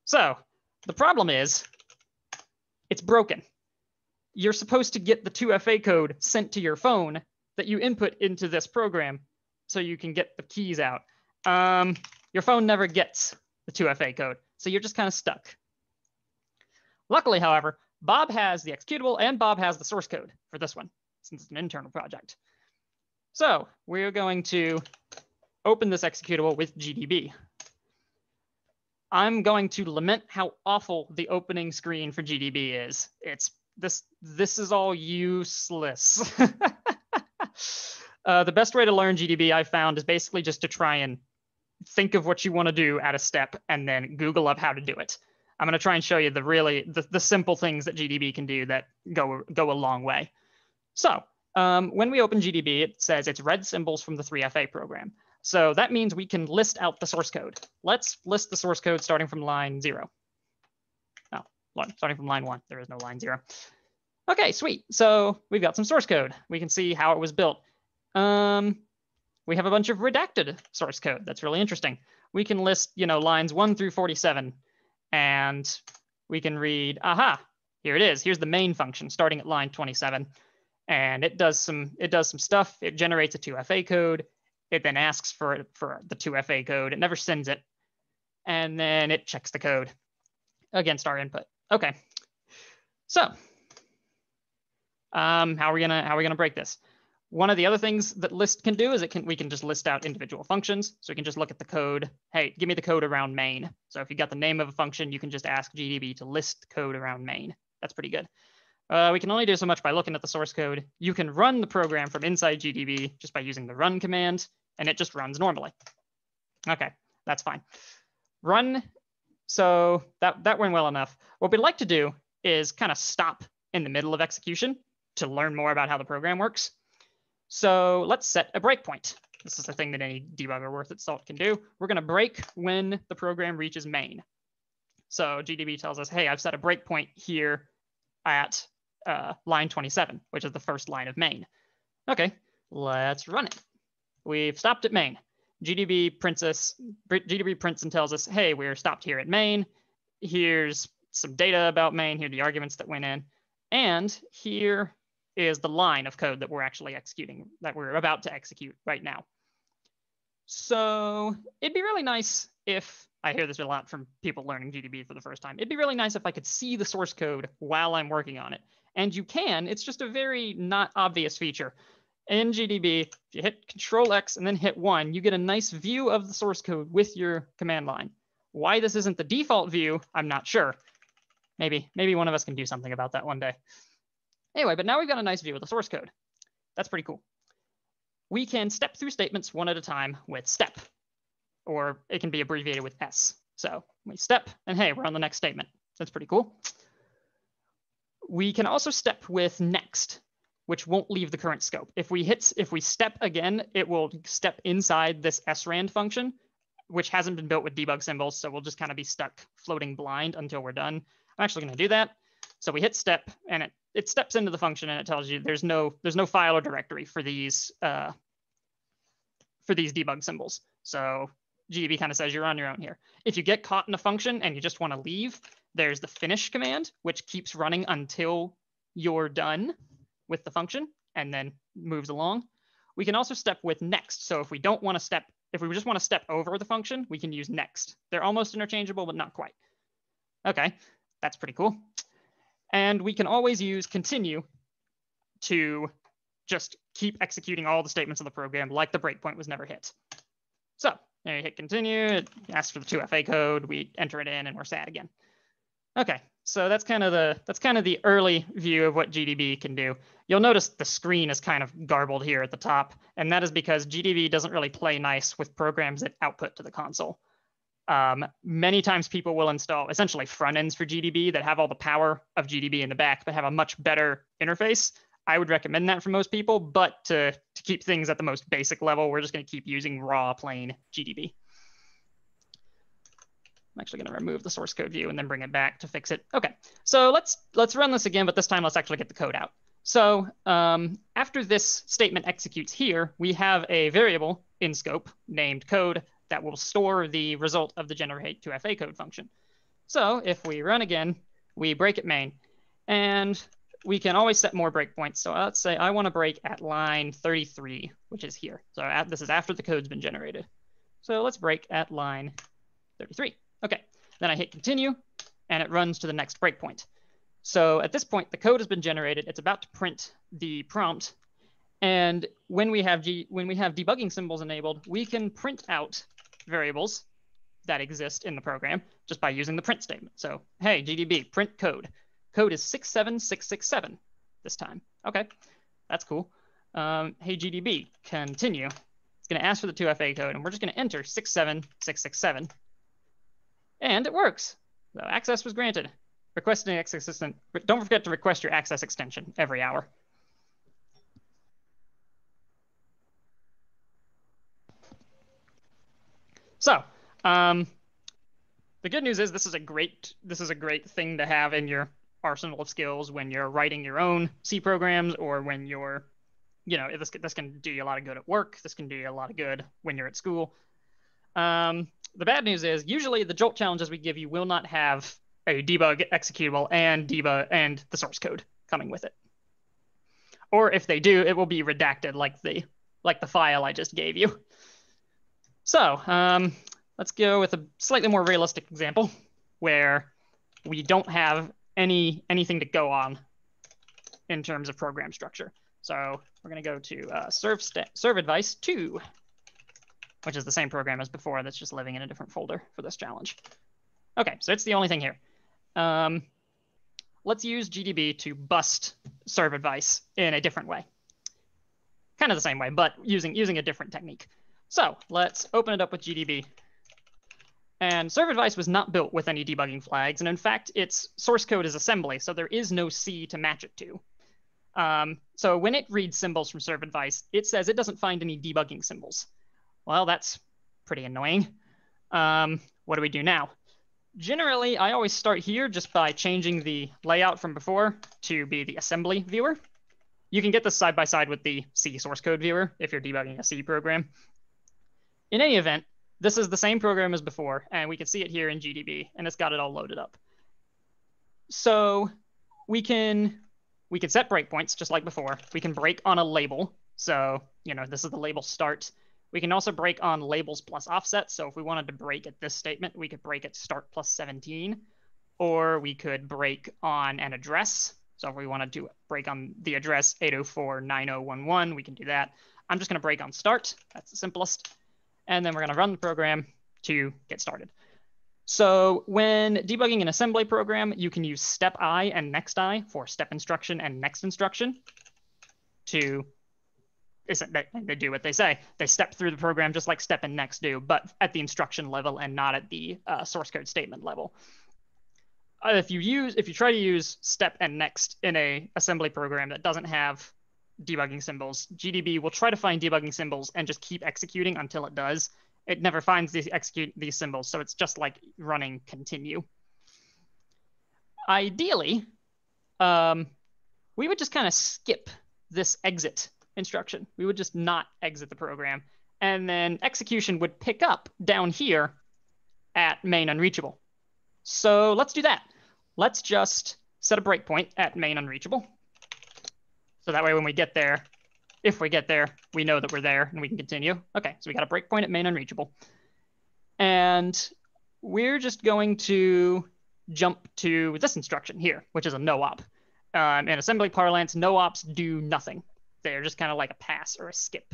So the problem is it's broken. You're supposed to get the 2FA code sent to your phone that you input into this program so you can get the keys out. Your phone never gets the 2FA code, so you're just kind of stuck. Luckily, however, Bob has the executable and Bob has the source code for this one, since it's an internal project. So we're going to open this executable with GDB. I'm going to lament how awful the opening screen for GDB is. This is all useless. The best way to learn GDB I found is basically just to try and think of what you want to do at a step and then Google up how to do it. I'm going to try and show you the simple things that GDB can do that go a long way. So when we open GDB, it says it's read symbols from the 3FA program. So that means we can list out the source code. Let's list the source code starting from line 0. No, starting from line 1. There is no line 0. Okay, sweet. So we've got some source code. We can see how it was built. We have a bunch of redacted source code. That's really interesting. We can list, lines 1 through 47, and we can read, aha, here it is. Here's the main function starting at line 27, and it does some stuff. It generates a 2FA code. It then asks for the 2FA code. It never sends it, and then it checks the code against our input. Okay, so how are we gonna break this? One of the other things that list can do is we can just list out individual functions. So we can just look at the code. Hey, give me the code around main. So if you got the name of a function, you can just ask GDB to list code around main. That's pretty good. We can only do so much by looking at the source code. You can run the program from inside GDB just by using the run command, and it just runs normally. Okay, that's fine. Run. So that went well enough. What we'd like to do is kind of stop in the middle of execution to learn more about how the program works. So let's set a breakpoint. This is the thing that any debugger worth its salt can do. We're going to break when the program reaches main. So GDB tells us, hey, I've set a breakpoint here at line 27, which is the first line of main. Okay, let's run it. We've stopped at main. GDB prints and tells us, hey, we're stopped here at main. Here's some data about main. Here are the arguments that went in. And here is the line of code that we're actually executing, that we're about to execute right now. So it'd be really nice if, I hear this a lot from people learning GDB for the first time, it'd be really nice if I could see the source code while I'm working on it. And you can, it's just a very not obvious feature. In GDB, if you hit Control-X and then hit 1, you get a nice view of the source code with your command line. Why this isn't the default view, I'm not sure. Maybe one of us can do something about that one day. Anyway, but now we've got a nice view of the source code. That's pretty cool. We can step through statements one at a time with step, or it can be abbreviated with S. So we step, and hey, we're on the next statement. That's pretty cool. We can also step with next, which won't leave the current scope. If we step again, it will step inside this srand function, which hasn't been built with debug symbols, so we'll just kind of be stuck floating blind until we're done. I'm actually going to do that. So we hit step, and it steps into the function, and it tells you there's no file or directory for these debug symbols. So GDB kind of says you're on your own here. If you get caught in a function and you just want to leave, there's the finish command, which keeps running until you're done with the function and then moves along. We can also step with next. So if we just want to step over the function, we can use next. They're almost interchangeable, but not quite. Okay, that's pretty cool. And we can always use continue to just keep executing all the statements of the program like the breakpoint was never hit. So there you hit continue, it asks for the 2FA code, we enter it in, and we're sad again. Okay, so that's kind of the early view of what GDB can do. You'll notice the screen is kind of garbled here at the top, and that is because GDB doesn't really play nice with programs that output to the console. Many times people will install essentially front ends for GDB that have all the power of GDB in the back, but have a much better interface. I would recommend that for most people, but to keep things at the most basic level, we're just going to keep using raw plain GDB. I'm actually going to remove the source code view and then bring it back to fix it. Okay, so let's run this again, but this time let's actually get the code out. So after this statement executes here, we have a variable in scope named code that will store the result of the generate 2FA code function. So if we run again, we break at main, and we can always set more breakpoints. So let's say I want to break at line 33, which is here. So this is after the code's been generated. So let's break at line 33. Okay, then I hit continue, and it runs to the next breakpoint. So at this point, the code has been generated. It's about to print the prompt. And when we have debugging symbols enabled, we can print out variables that exist in the program just by using the print statement. So, hey, GDB, print code. Code is 67667 this time. Okay, that's cool. Hey, GDB, continue. It's going to ask for the 2FA code, and we're just going to enter 67667. And it works. So access was granted. Requesting access extension. Don't forget to request your access extension every hour. So the good news is this is a great thing to have in your arsenal of skills when you're writing your own C programs, or when you're, this can do you a lot of good at work. This can do you a lot of good when you're at school. The bad news is usually the Jolt challenges we give you will not have a debug executable and debug and the source code coming with it. Or if they do, it will be redacted like the file I just gave you. So let's go with a slightly more realistic example where we don't have anything to go on in terms of program structure. So we're going to go to serve advice 2, which is the same program as before. That's just living in a different folder for this challenge. Okay, so it's the only thing here. Let's use GDB to bust serve advice in a different way. Kind of the same way, but using a different technique. So let's open it up with GDB. And serve advice was not built with any debugging flags. And in fact, its source code is assembly, so there is no C to match it to. So when it reads symbols from serve advice, it says it doesn't find any debugging symbols. Well, that's pretty annoying. What do we do now? Generally, I always start here just by changing the layout from before to be the assembly viewer. You can get this side by side with the C source code viewer if you're debugging a C program. In any event, this is the same program as before, and we can see it here in GDB, and it's got it all loaded up. So we can set breakpoints just like before. We can break on a label. So, this is the label start. We can also break on labels plus offset. So if we wanted to break at this statement, we could break at start plus 17, or we could break on an address. So if we wanted to break on the address 8049011, we can do that. I'm just going to break on start. That's the simplest. And then we're going to run the program to get started. So when debugging an assembly program, you can use step I and next I for step instruction and next instruction to, they do what they say. They step through the program just like step and next do, but at the instruction level and not at the source code statement level. If you try to use step and next in a assembly program that doesn't have debugging symbols, GDB will try to find debugging symbols and just keep executing until it does. It never finds these symbols, so it's just like running continue. Ideally, we would just kind of skip this exit instruction. We would just not exit the program, and then execution would pick up down here at main unreachable. So let's do that. Let's just set a breakpoint at main unreachable. So that way when we get there, if we get there, we know that we're there and we can continue. Okay, so we got a breakpoint at main unreachable. And we're just going to jump to this instruction here, which is a no-op. In assembly parlance, no-ops do nothing. They're just kind of like a pass or a skip.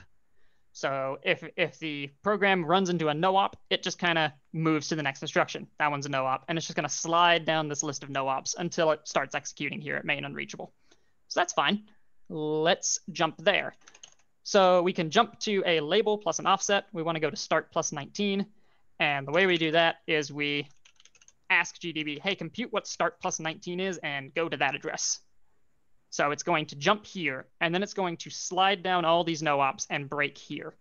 So if the program runs into a no-op, it just kind of moves to the next instruction. That one's a no-op, and it's just going to slide down this list of no-ops until it starts executing here at main unreachable. So that's fine. Let's jump there. So we can jump to a label plus an offset. We want to go to start plus 19. And the way we do that is we ask GDB, hey, compute what start plus 19 is and go to that address. So it's going to jump here, and then it's going to slide down all these no-ops and break here.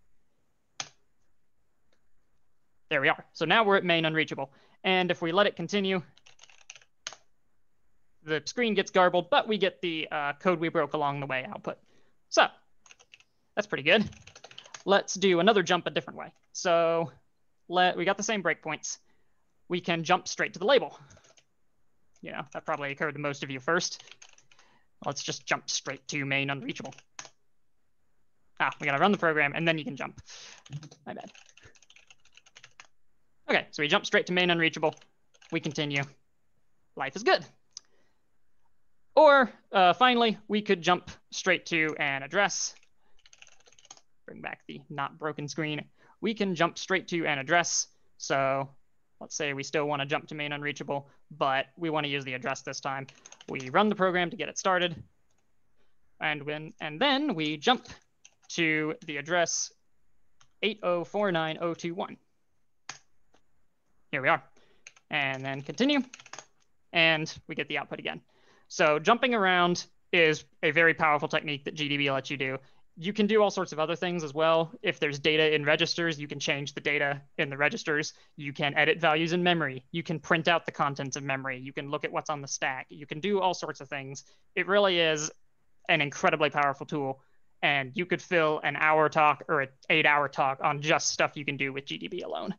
There we are. So now we're at main unreachable. And if we let it continue, the screen gets garbled, but we get the code we broke along the way output. So that's pretty good. Let's do another jump a different way. So we got the same breakpoints. We can jump straight to the label. That probably occurred to most of you first. Let's just jump straight to main unreachable. We got to run the program, and then you can jump. My bad. Okay, so we jump straight to main unreachable. We continue. Life is good. Or finally, we could jump straight to an address. Bring back the not broken screen. We can jump straight to an address. So let's say we still want to jump to main unreachable, but we want to use the address this time. We run the program to get it started. And then we jump to the address 8049021. Here we are. And then continue. And we get the output again. So jumping around is a very powerful technique that GDB lets you do. You can do all sorts of other things as well. If there's data in registers, you can change the data in the registers. You can edit values in memory. You can print out the contents of memory. You can look at what's on the stack. You can do all sorts of things. It really is an incredibly powerful tool. And you could fill an hour talk or an 8-hour talk on just stuff you can do with GDB alone.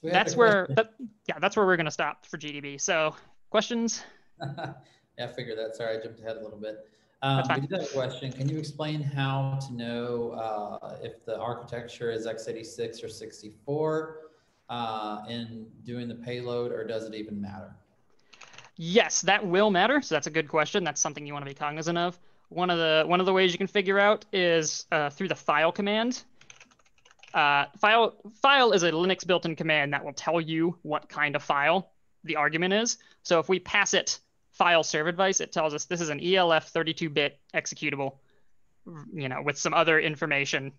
So that's where we're going to stop for GDB. So questions? Yeah, I figured that. Sorry, I jumped ahead a little bit. We did have a question. Can you explain how to know if the architecture is x86 or 64 in doing the payload, or does it even matter? Yes, that will matter. So that's a good question. That's something you want to be cognizant of. One of the ways you can figure out is through the file command. File is a Linux built-in command that will tell you what kind of file the argument is. So if we pass it file serve advice, it tells us this is an ELF 32-bit executable, with some other information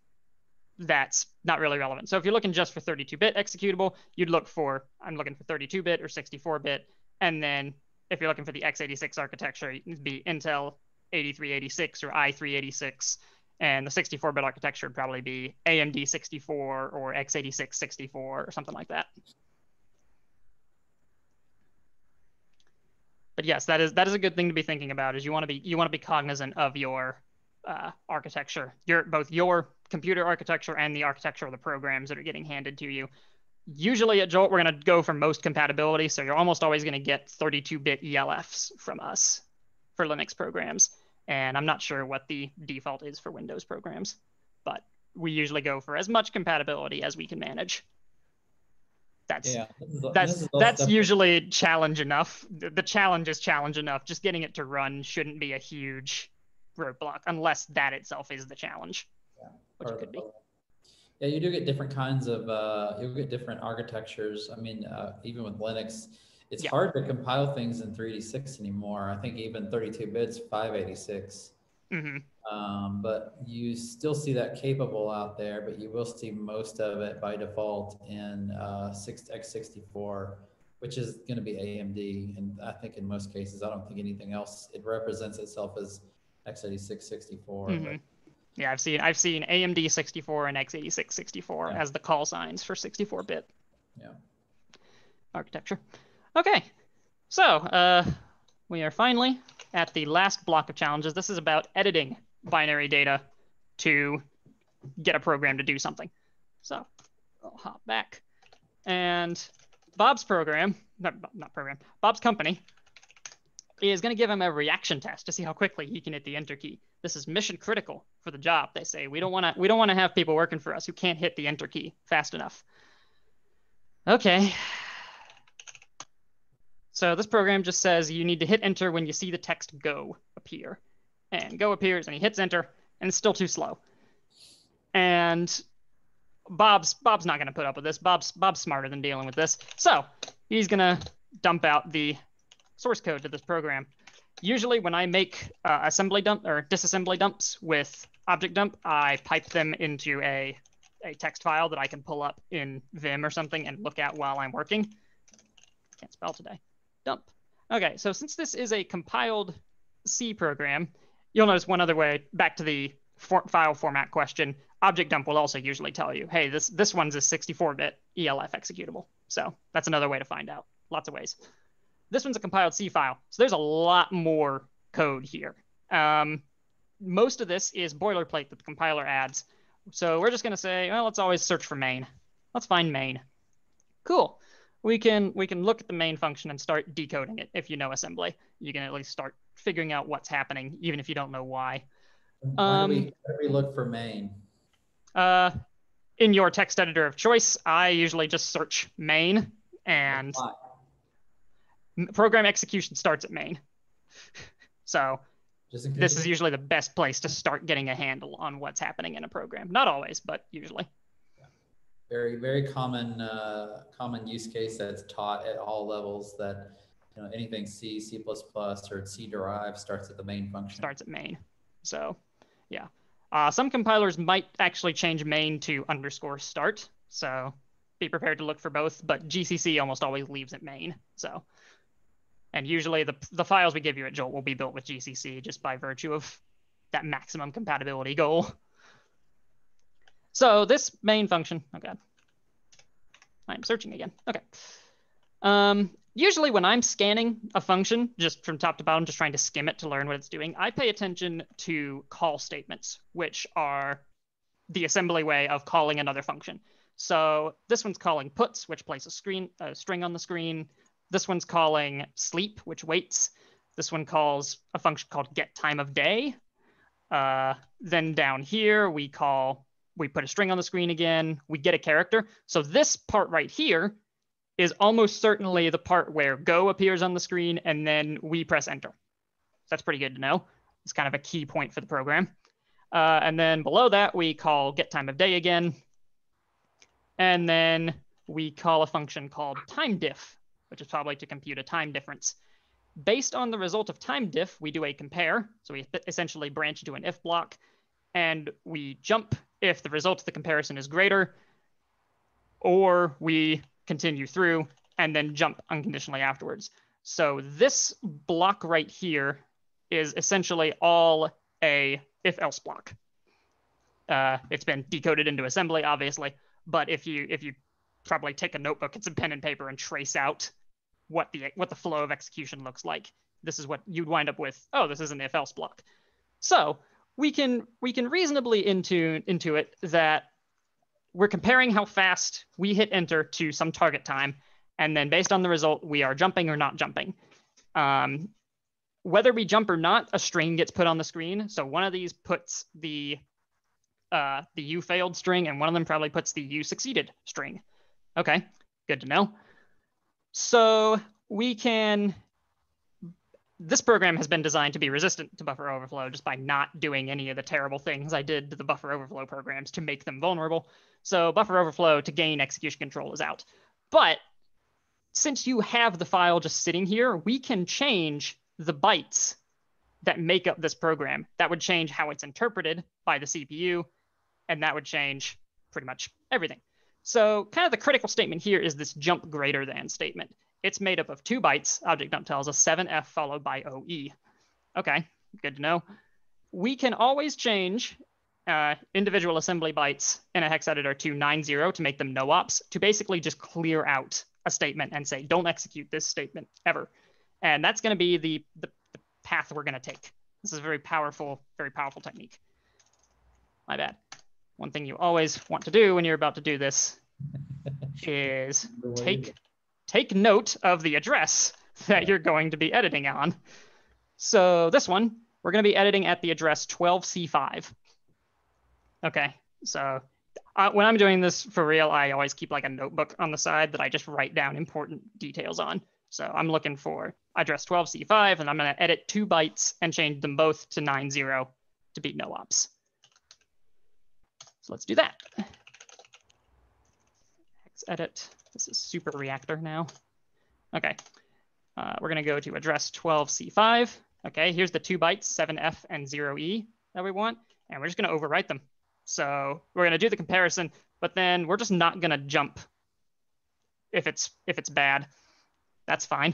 that's not really relevant. So if you're looking just for 32-bit executable, you'd look for, I'm looking for 32-bit or 64-bit. And then if you're looking for the x86 architecture, it'd be Intel 8386 or i386. And the 64-bit architecture would probably be AMD 64 or x86 64 or something like that. But yes, that is a good thing to be thinking about. Is you want to be cognizant of your architecture, both your computer architecture and the architecture of the programs that are getting handed to you. Usually at Jolt, we're going to go for most compatibility, so you're almost always going to get 32-bit ELFs from us for Linux programs. And I'm not sure what the default is for Windows programs, but we usually go for as much compatibility as we can manage. That's usually challenge enough. The challenge is challenge enough. Just getting it to run shouldn't be a huge roadblock unless that itself is the challenge, which it could be. Yeah, you do get different kinds of, you'll get different architectures. I mean, even with Linux, it's hard to compile things in 386 anymore. I think even 32 bits, 586. Mm-hmm. But you still see that capable out there, but you will see most of it by default in x64, which is going to be AMD. And I think in most cases, I don't think anything else, it represents itself as x86 64. Mm-hmm. But, yeah, I've seen AMD 64 and x86 64 as the call signs for 64-bit architecture. Okay, so we are finally at the last block of challenges. This is about editing binary data to get a program to do something. So I'll hop back. And Bob's program, Bob's company is going to give him a reaction test to see how quickly he can hit the enter key. This is mission critical for the job. They say we don't want to have people working for us who can't hit the enter key fast enough. Okay. So this program just says you need to hit enter when you see the text go appear. And go appears and he hits enter and it's still too slow. And Bob's not going to put up with this. Bob's smarter than dealing with this. So he's going to dump out the source code to this program. Usually when I make assembly dump or disassembly dumps with object dump, I pipe them into a text file that I can pull up in Vim or something and look at while I'm working. Can't spell today. Dump. Okay, so since this is a compiled C program, you'll notice one other way, back to the file format question, object dump will also usually tell you, hey, this one's a 64-bit ELF executable. So that's another way to find out. Lots of ways. This one's a compiled C file, so there's a lot more code here. Most of this is boilerplate that the compiler adds. So we're just going to say, well, let's always search for main. Let's find main. Cool. We can look at the main function and start decoding it. If you know assembly, you can at least start figuring out what's happening, even if you don't know why. Why do we look for main? In your text editor of choice, I usually just search main and program execution starts at main. So this is you usually the best place to start getting a handle on what's happening in a program. Not always, but usually. very, very common use case that's taught at all levels, that anything C, C++, or C derived starts at the main function. Starts at main. So yeah. Some compilers might actually change main to _start. So be prepared to look for both, but GCC almost always leaves at main. So, and usually the files we give you at Jolt will be built with GCC just by virtue of that maximum compatibility goal. So this main function, oh God, I'm searching again. Okay. Usually when I'm scanning a function, just from top to bottom, just trying to skim it to learn what it's doing, I pay attention to call statements, which are the assembly way of calling another function. So this one's calling puts, which places a string on the screen. This one's calling sleep, which waits. This one calls a function called getTimeOfDay. Then down here, we put a string on the screen again. We get a character. So this part right here is almost certainly the part where go appears on the screen, and then we press enter. That's pretty good to know. It's kind of a key point for the program. And then below that, we call getTimeOfDay again. And then we call a function called timeDiff, which is probably to compute a time difference. Based on the result of timeDiff, we do a compare. So we essentially branch into an if block, and we jump if the result of the comparison is greater, or we continue through and then jump unconditionally afterwards. So this block right here is essentially all a if-else block. It's been decoded into assembly, obviously, but if you probably take a notebook and some pen and paper and trace out what the flow of execution looks like, this is what you'd wind up with. Oh, this is an if-else block. So we can reasonably intuit that we're comparing how fast we hit enter to some target time, and then based on the result, we are jumping or not jumping. Whether we jump or not, a string gets put on the screen. So one of these puts the you failed string, and one of them probably puts the you succeeded string. Okay, good to know. So this program has been designed to be resistant to buffer overflow just by not doing any of the terrible things I did to the buffer overflow programs to make them vulnerable. So buffer overflow to gain execution control is out. But since you have the file just sitting here, we can change the bytes that make up this program. That would change how it's interpreted by the CPU, and that would change pretty much everything. So kind of the critical statement here is this jump greater than statement. It's made up of 2 bytes. Object dump tells us 7F followed by OE. Okay, good to know. We can always change individual assembly bytes in a hex editor to 90 to make them no ops, to basically just clear out a statement and say, don't execute this statement ever. And that's going to be the path we're going to take. This is a very powerful technique. My bad. One thing you always want to do when you're about to do this is take note of the address that you're going to be editing on. So this one, we're going to be editing at the address 12C5. Okay, so when I'm doing this for real, I always keep like a notebook on the side that I just write down important details on. So I'm looking for address 12C5, and I'm going to edit 2 bytes and change them both to 90 to beat no ops. So let's do that. Hex edit. This is super reactor now. Okay, we're going to go to address 12C5. Okay, here's the 2 bytes, 7F and 0E that we want, and we're just going to overwrite them. So we're going to do the comparison, but then we're just not going to jump if it's bad. That's fine.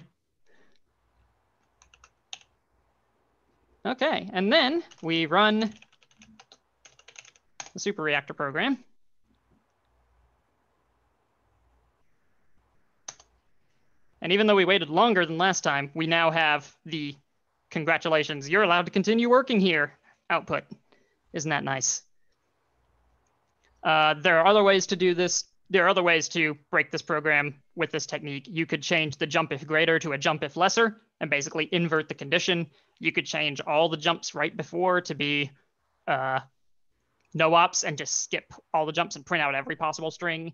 Okay, and then we run the super reactor program. And even though we waited longer than last time, we now have the congratulations, you're allowed to continue working here output. Isn't that nice? There are other ways to do this. There are other ways to break this program with this technique. You could change the jump if greater to a jump if lesser and basically invert the condition. You could change all the jumps right before to be no ops and just skip all the jumps and print out every possible string.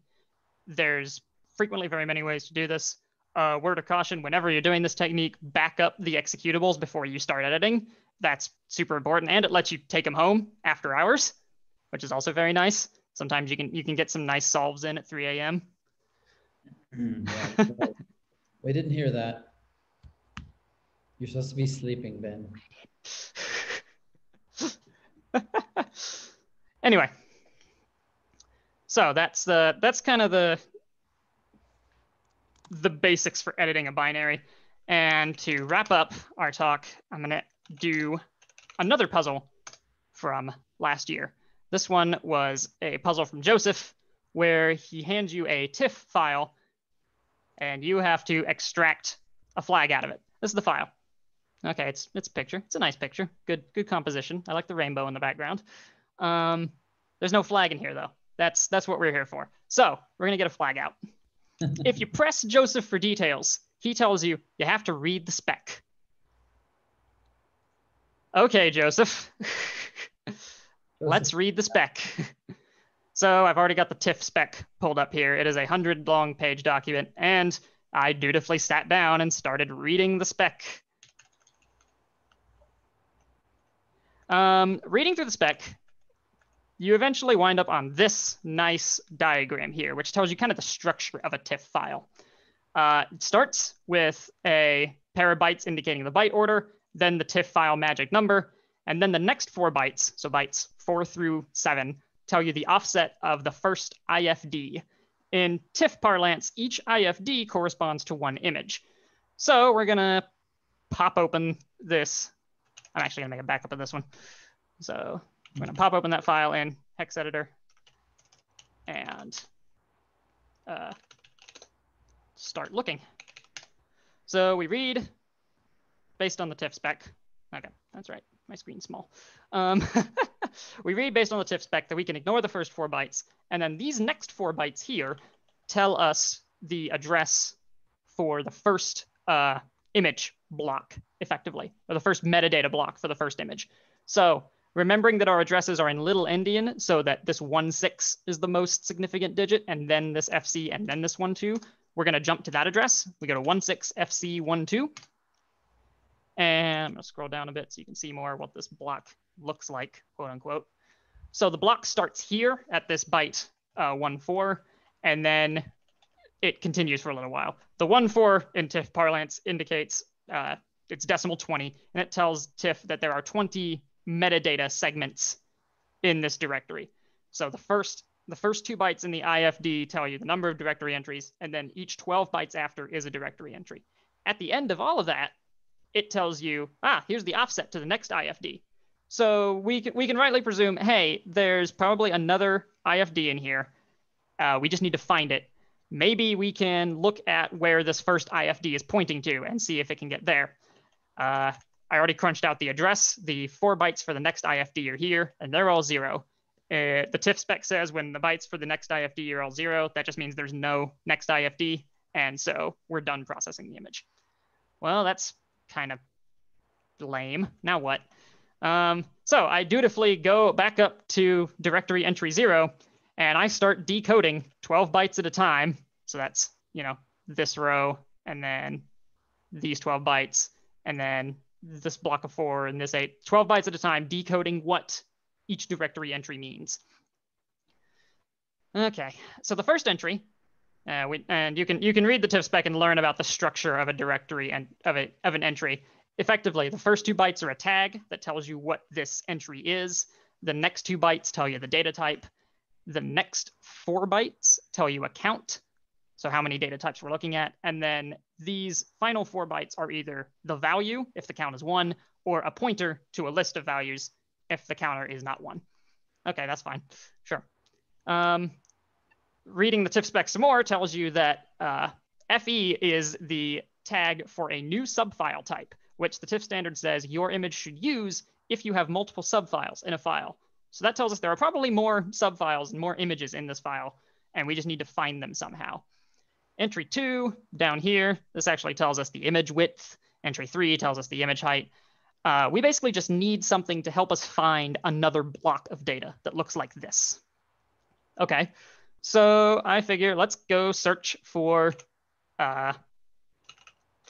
There's frequently very many ways to do this. word of caution, whenever you're doing this technique, back up the executables before you start editing. That's super important, and it lets you take them home after hours, which is also very nice. Sometimes you can get some nice solves in at 3 a.m. Yeah, we didn't hear that. You're supposed to be sleeping, Ben. Anyway, so that's kind of the basics for editing a binary. And to wrap up our talk, I'm going to do another puzzle from last year. This one was a puzzle from Joseph where he hands you a Tiff file and you have to extract a flag out of it. This is the file. Okay, it's a picture. It's a nice picture. Good composition. I like the rainbow in the background. There's no flag in here though. That's what we're here for. So we're gonna get a flag out. If you press Joseph for details, he tells you you have to read the spec. Okay, Joseph. Let's read the spec. So I've already got the Tiff spec pulled up here. It is a 100-long page document, and I dutifully sat down and started reading the spec. Reading through the spec, you eventually wind up on this nice diagram here, which tells you kind of the structure of a Tiff file. It starts with a pair of bytes indicating the byte order, then the Tiff file magic number, and then the next 4 bytes, so bytes 4 through 7, tell you the offset of the first IFD. In Tiff parlance, each IFD corresponds to 1 image. So we're going to pop open this. I'm actually going to make a backup of this one. So I'm going to pop open that file in Hex Editor and start looking. So we read based on the Tiff spec. Okay, that's right. My screen's small. We read based on the Tiff spec that we can ignore the first 4 bytes. And then these next 4 bytes here tell us the address for the first image block, effectively, or the first metadata block for the first image. So remembering that our addresses are in little endian, so that this 16 is the most significant digit, and then this FC, and then this 12, we're going to jump to that address. We go to 16 FC 12. And I'm going to scroll down a bit so you can see more what this block looks like, quote unquote. So the block starts here at this byte 14, and then it continues for a little while. The 14 in Tiff parlance indicates it's decimal 20, and it tells Tiff that there are 20 metadata segments in this directory. So the first 2 bytes in the IFD tell you the number of directory entries, and then each 12 bytes after is a directory entry. At the end of all of that, it tells you, here's the offset to the next IFD. So we can rightly presume, hey, there's probably another IFD in here. We just need to find it. Maybe we can look at where this first IFD is pointing to and see if it can get there. I already crunched out the address. The 4 bytes for the next IFD are here, and they're all 0. The Tiff spec says when the bytes for the next IFD are all 0, that just means there's no next IFD, and so we're done processing the image. Well, that's kind of lame. Now what? So I dutifully go back up to directory entry 0, and I start decoding 12 bytes at a time. So that's, this row, and then these 12 bytes, and then this block of 4 and this 8, 12 bytes at a time, decoding what each directory entry means. Okay, so the first entry, and you can read the Tiff spec and learn about the structure of a directory and of an entry. Effectively, the first 2 bytes are a tag that tells you what this entry is. The next 2 bytes tell you the data type. The next 4 bytes tell you a count, so how many data types we're looking at. And then these final 4 bytes are either the value, if the count is 1, or a pointer to a list of values if the counter is not 1. Okay, that's fine. Sure. Reading the Tiff spec some more tells you that FE is the tag for a new subfile type, which the Tiff standard says your image should use if you have multiple subfiles in a file. So that tells us there are probably more subfiles and more images in this file, and we just need to find them somehow. Entry 2, down here, this actually tells us the image width. Entry 3 tells us the image height. We basically just need something to help us find another block of data that looks like this. Okay, so I figure let's go search for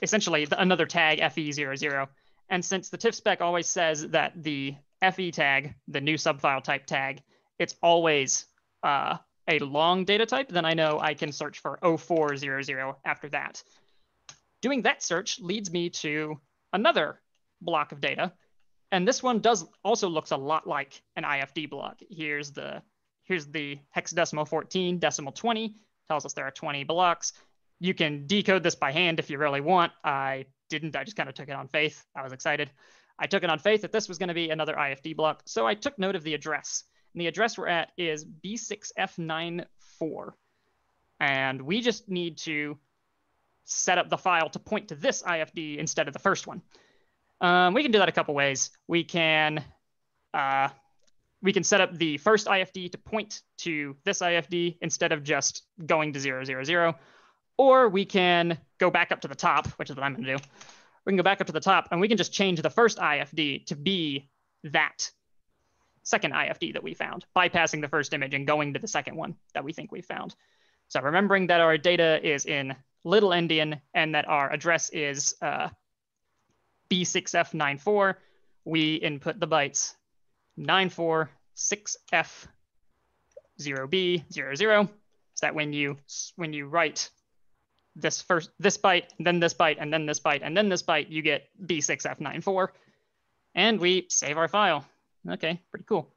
essentially another tag FE00. And since the TIFF spec always says that the FE tag, the new subfile type tag, it's always a long data type, then I know I can search for 0400 after that. Doing that search leads me to another block of data. And this one also looks a lot like an IFD block. Here's the hexadecimal 14, decimal 20, tells us there are 20 blocks. You can decode this by hand if you really want. I didn't, I just kind of took it on faith. I was excited. I took it on faith that this was going to be another IFD block. So I took note of the address. And the address we're at is B6F94. And we just need to set up the file to point to this IFD instead of the first one. We can do that a couple ways. We can set up the first IFD to point to this IFD instead of just going to 000. Or we can go back up to the top, which is what I'm going to do. We can go back up to the top and we can just change the first IFD to be that second IFD that we found, bypassing the first image and going to the second one that we think we found. So remembering that our data is in Little Endian and that our address is B6F94, we input the bytes 946F0B00, so that when you write this byte, then this byte, and then this byte, and then this byte, you get B6F94, and we save our file. Okay, pretty cool.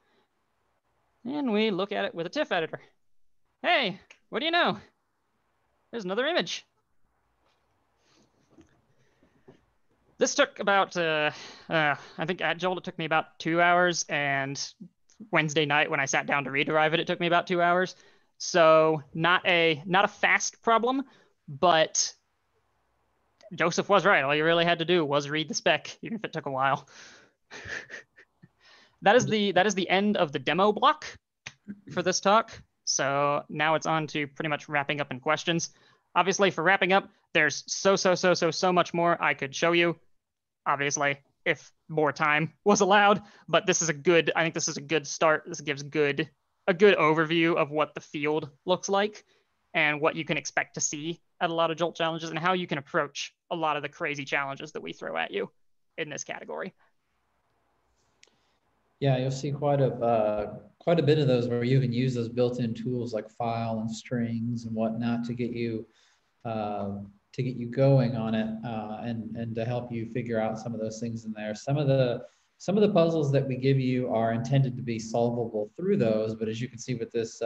And we look at it with a TIFF editor. Hey, what do you know? There's another image. This took about, I think at JOLTed it took me about 2 hours, and Wednesday night when I sat down to rederive it, it took me about 2 hours. So not a fast problem, but Joseph was right. All you really had to do was read the spec, even if it took a while. That is the end of the demo block for this talk. So now it's on to pretty much wrapping up in questions. Obviously, for wrapping up, there's so much more I could show you. Obviously, if more time was allowed, but this is I think this is a good start. This gives a good overview of what the field looks like and what you can expect to see at a lot of JOLT challenges and how you can approach a lot of the crazy challenges that we throw at you in this category. Yeah, you'll see quite a bit of those where you can use those built-in tools like file and strings and whatnot to get you going on it and to help you figure out some of those things in there. Some of the puzzles that we give you are intended to be solvable through those, but as you can see with this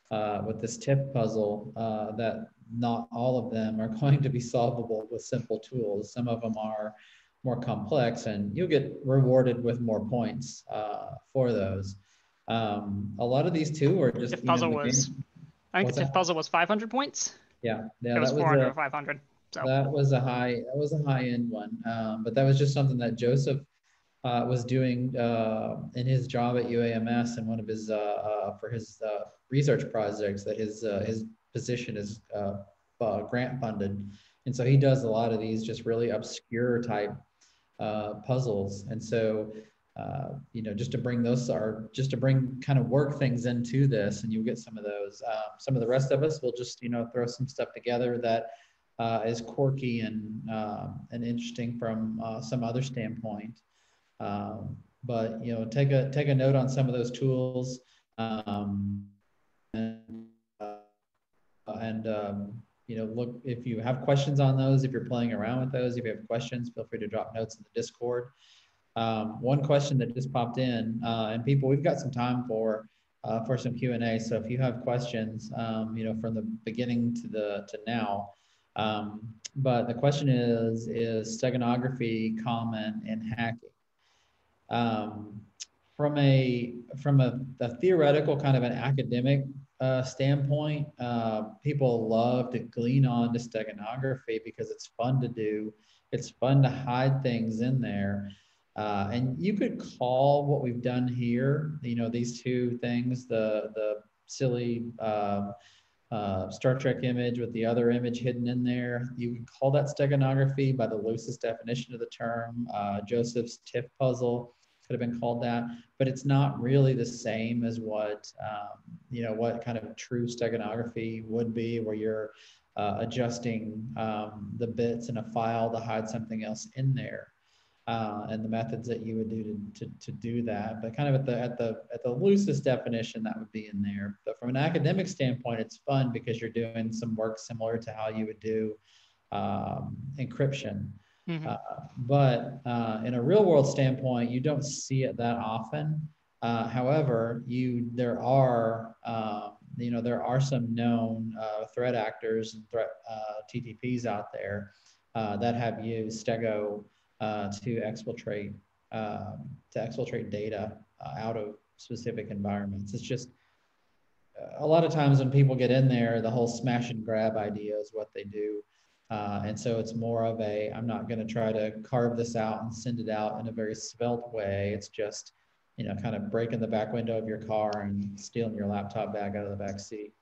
TIFF puzzle, that not all of them are going to be solvable with simple tools. Some of them are more complex, and you'll get rewarded with more points for those. A lot of these too are just. TIFF puzzle was, I think the TIFF puzzle was 500 points. Yeah, it was 400 or 500. So that was a high end one, but that was just something that Joseph was doing in his job at UAMS and one of his for his research projects that his position is grant funded, and so he does a lot of these just really obscure type puzzles, and so just to bring kind of work things into this, and you'll get some of those. Some of the rest of us will just throw some stuff together that is quirky and interesting from some other standpoint. But take a note on some of those tools, look if you have questions on those. If you're playing around with those, if you have questions, feel free to drop notes in the Discord. One question that just popped in, and people, we've got some time for some Q&A. So if you have questions, from the beginning to now. But the question is steganography common in hacking? From a theoretical kind of an academic standpoint, people love to glean on to steganography because it's fun to do. It's fun to hide things in there. And you could call what we've done here, these two things, the silly Star Trek image with the other image hidden in there. You could call that steganography by the loosest definition of the term. Joseph's TIFF puzzle could have been called that, but it's not really the same as what kind of true steganography would be, where you're adjusting the bits in a file to hide something else in there, and the methods that you would do to do that. But kind of at the loosest definition, that would be in there. But from an academic standpoint, it's fun because you're doing some work similar to how you would do encryption. Mm-hmm. But in a real world standpoint, you don't see it that often. However, there are some known threat actors and threat TTPs out there that have used Stego to exfiltrate data out of specific environments. It's just a lot of times when people get in there, the whole smash and grab idea is what they do. And so it's more of a, I'm not going to try to carve this out and send it out in a very svelte way. It's just, kind of breaking the back window of your car and stealing your laptop bag out of the back seat.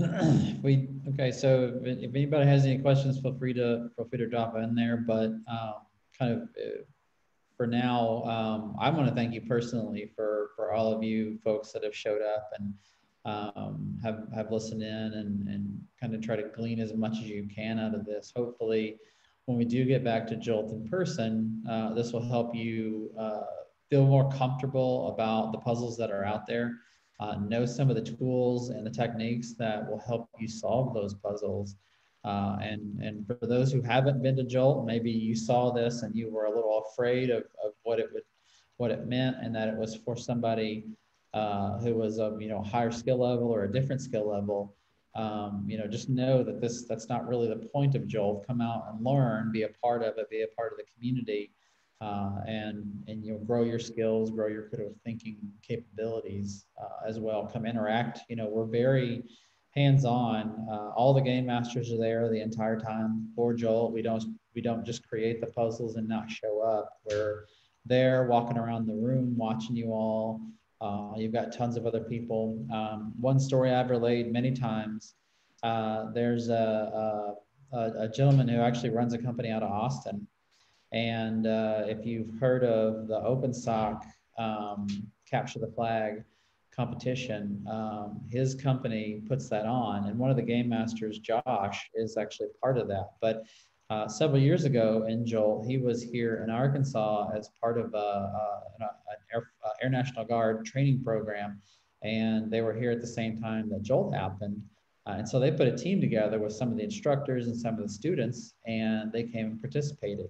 Okay, so if anybody has any questions, feel free to drop in there. But for now, I want to thank you personally for all of you folks that have showed up and have listened in and kind of try to glean as much as you can out of this. Hopefully, when we do get back to Jolt in person, this will help you feel more comfortable about the puzzles that are out there, know some of the tools and the techniques that will help you solve those puzzles. And for those who haven't been to Jolt, maybe you saw this and you were a little afraid of what it meant, and that it was for somebody who was of higher skill level or a different skill level. Just know that that's not really the point of Jolt. Come out and learn, be a part of it, be a part of the community, and grow your skills, grow your critical thinking capabilities as well. Come interact. We're very hands-on. All the game masters are there the entire time for Jolt. We don't just create the puzzles and not show up. We're there walking around the room watching you all. You've got tons of other people. One story I've relayed many times, there's a gentleman who actually runs a company out of Austin. And if you've heard of the OpenSock Capture the Flag competition, his company puts that on. And one of the game masters, Josh, is actually part of that. But several years ago in Jolt, he was here in Arkansas as part of an Air National Guard training program. And they were here at the same time that Jolt happened. And so they put a team together with some of the instructors and some of the students, and they came and participated.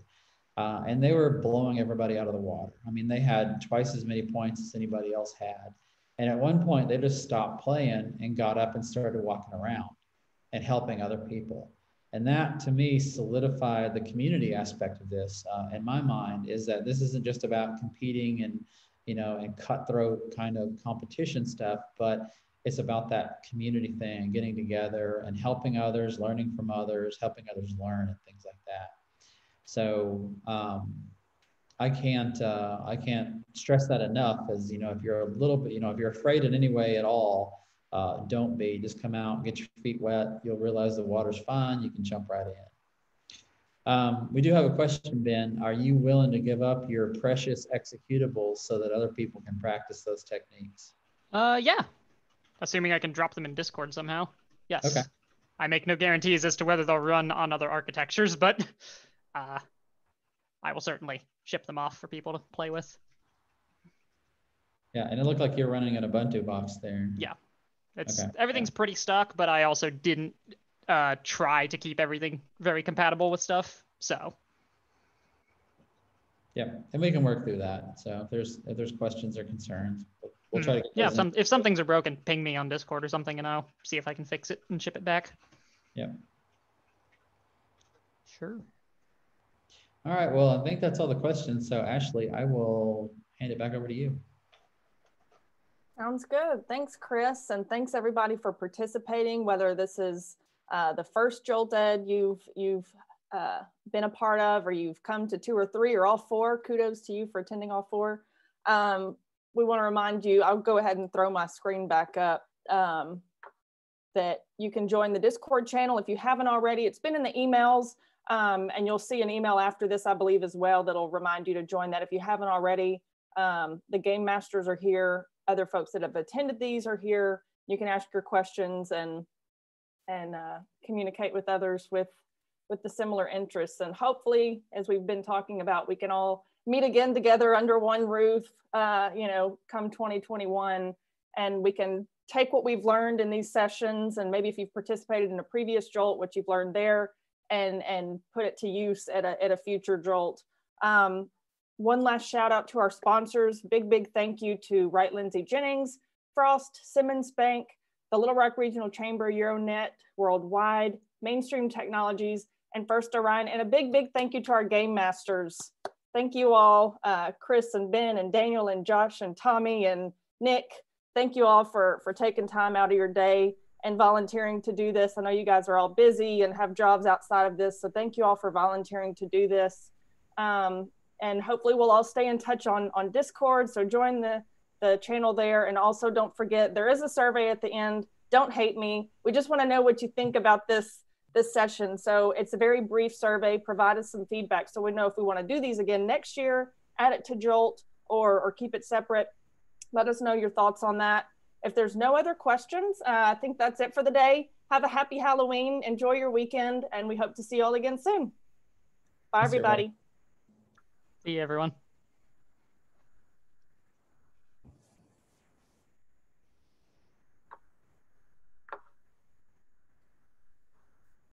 And they were blowing everybody out of the water. I mean, they had twice as many points as anybody else had. And at one point, they just stopped playing and got up and started walking around and helping other people. And that, to me, solidified the community aspect of this in my mind, is that this isn't just about competing and, and cutthroat kind of competition stuff, but it's about that community thing, getting together and helping others, learning from others, helping others learn and things like that. So I can't stress that enough. As if you're a little bit, if you're afraid in any way at all, don't be. Just come out, get your feet wet. You'll realize the water's fine. You can jump right in. We do have a question, Ben. Are you willing to give up your precious executables so that other people can practice those techniques? Yeah. Assuming I can drop them in Discord somehow. Yes. Okay. I make no guarantees as to whether they'll run on other architectures, but I will certainly ship them off for people to play with. Yeah, and it looked like you're running an Ubuntu box there. Yeah. Everything's pretty stock, but I also didn't try to keep everything very compatible with stuff. So yeah, and we can work through that. So if there's questions or concerns, we'll try to get if some things are broken, ping me on Discord or something, and I'll see if I can fix it and ship it back. Yeah. Sure. All right. Well, I think that's all the questions. So Ashley, I will hand it back over to you. Sounds good. Thanks, Chris. And thanks everybody for participating, whether this is the first JOLTed you've been a part of, or you've come to 2 or 3 or all 4. Kudos to you for attending all 4. We want to remind you, I'll go ahead and throw my screen back up, that you can join the Discord channel if you haven't already. It's been in the emails. And you'll see an email after this, I believe, as well, that'll remind you to join that if you haven't already. The game masters are here. Other folks that have attended these are here. You can ask your questions and communicate with others with the similar interests. And hopefully, as we've been talking about, we can all meet again together under one roof, come 2021, and we can take what we've learned in these sessions, and maybe if you've participated in a previous Jolt, what you've learned there, and put it to use at a future Jolt. One last shout out to our sponsors. Big thank you to Wright Lindsay Jennings, Frost, Simmons Bank, the Little Rock Regional Chamber, Euronet Worldwide, Mainstream Technologies, and First Orion. And a big thank you to our game masters. Thank you all, Chris and Ben and Daniel and Josh and Tommy and Nick. Thank you all for taking time out of your day and volunteering to do this. I know you guys are all busy and have jobs outside of this, so thank you all for volunteering to do this. And hopefully we'll all stay in touch on Discord, so join the channel there. And also don't forget, there is a survey at the end. Don't hate me. We just want to know what you think about this session. So it's a very brief survey. Provide us some feedback so we know if we want to do these again next year, add it to Jolt, or keep it separate. Let us know your thoughts on that. If there's no other questions, I think that's it for the day. Have a happy Halloween. Enjoy your weekend, and we hope to see you all again soon. Bye, everybody. See you, everyone.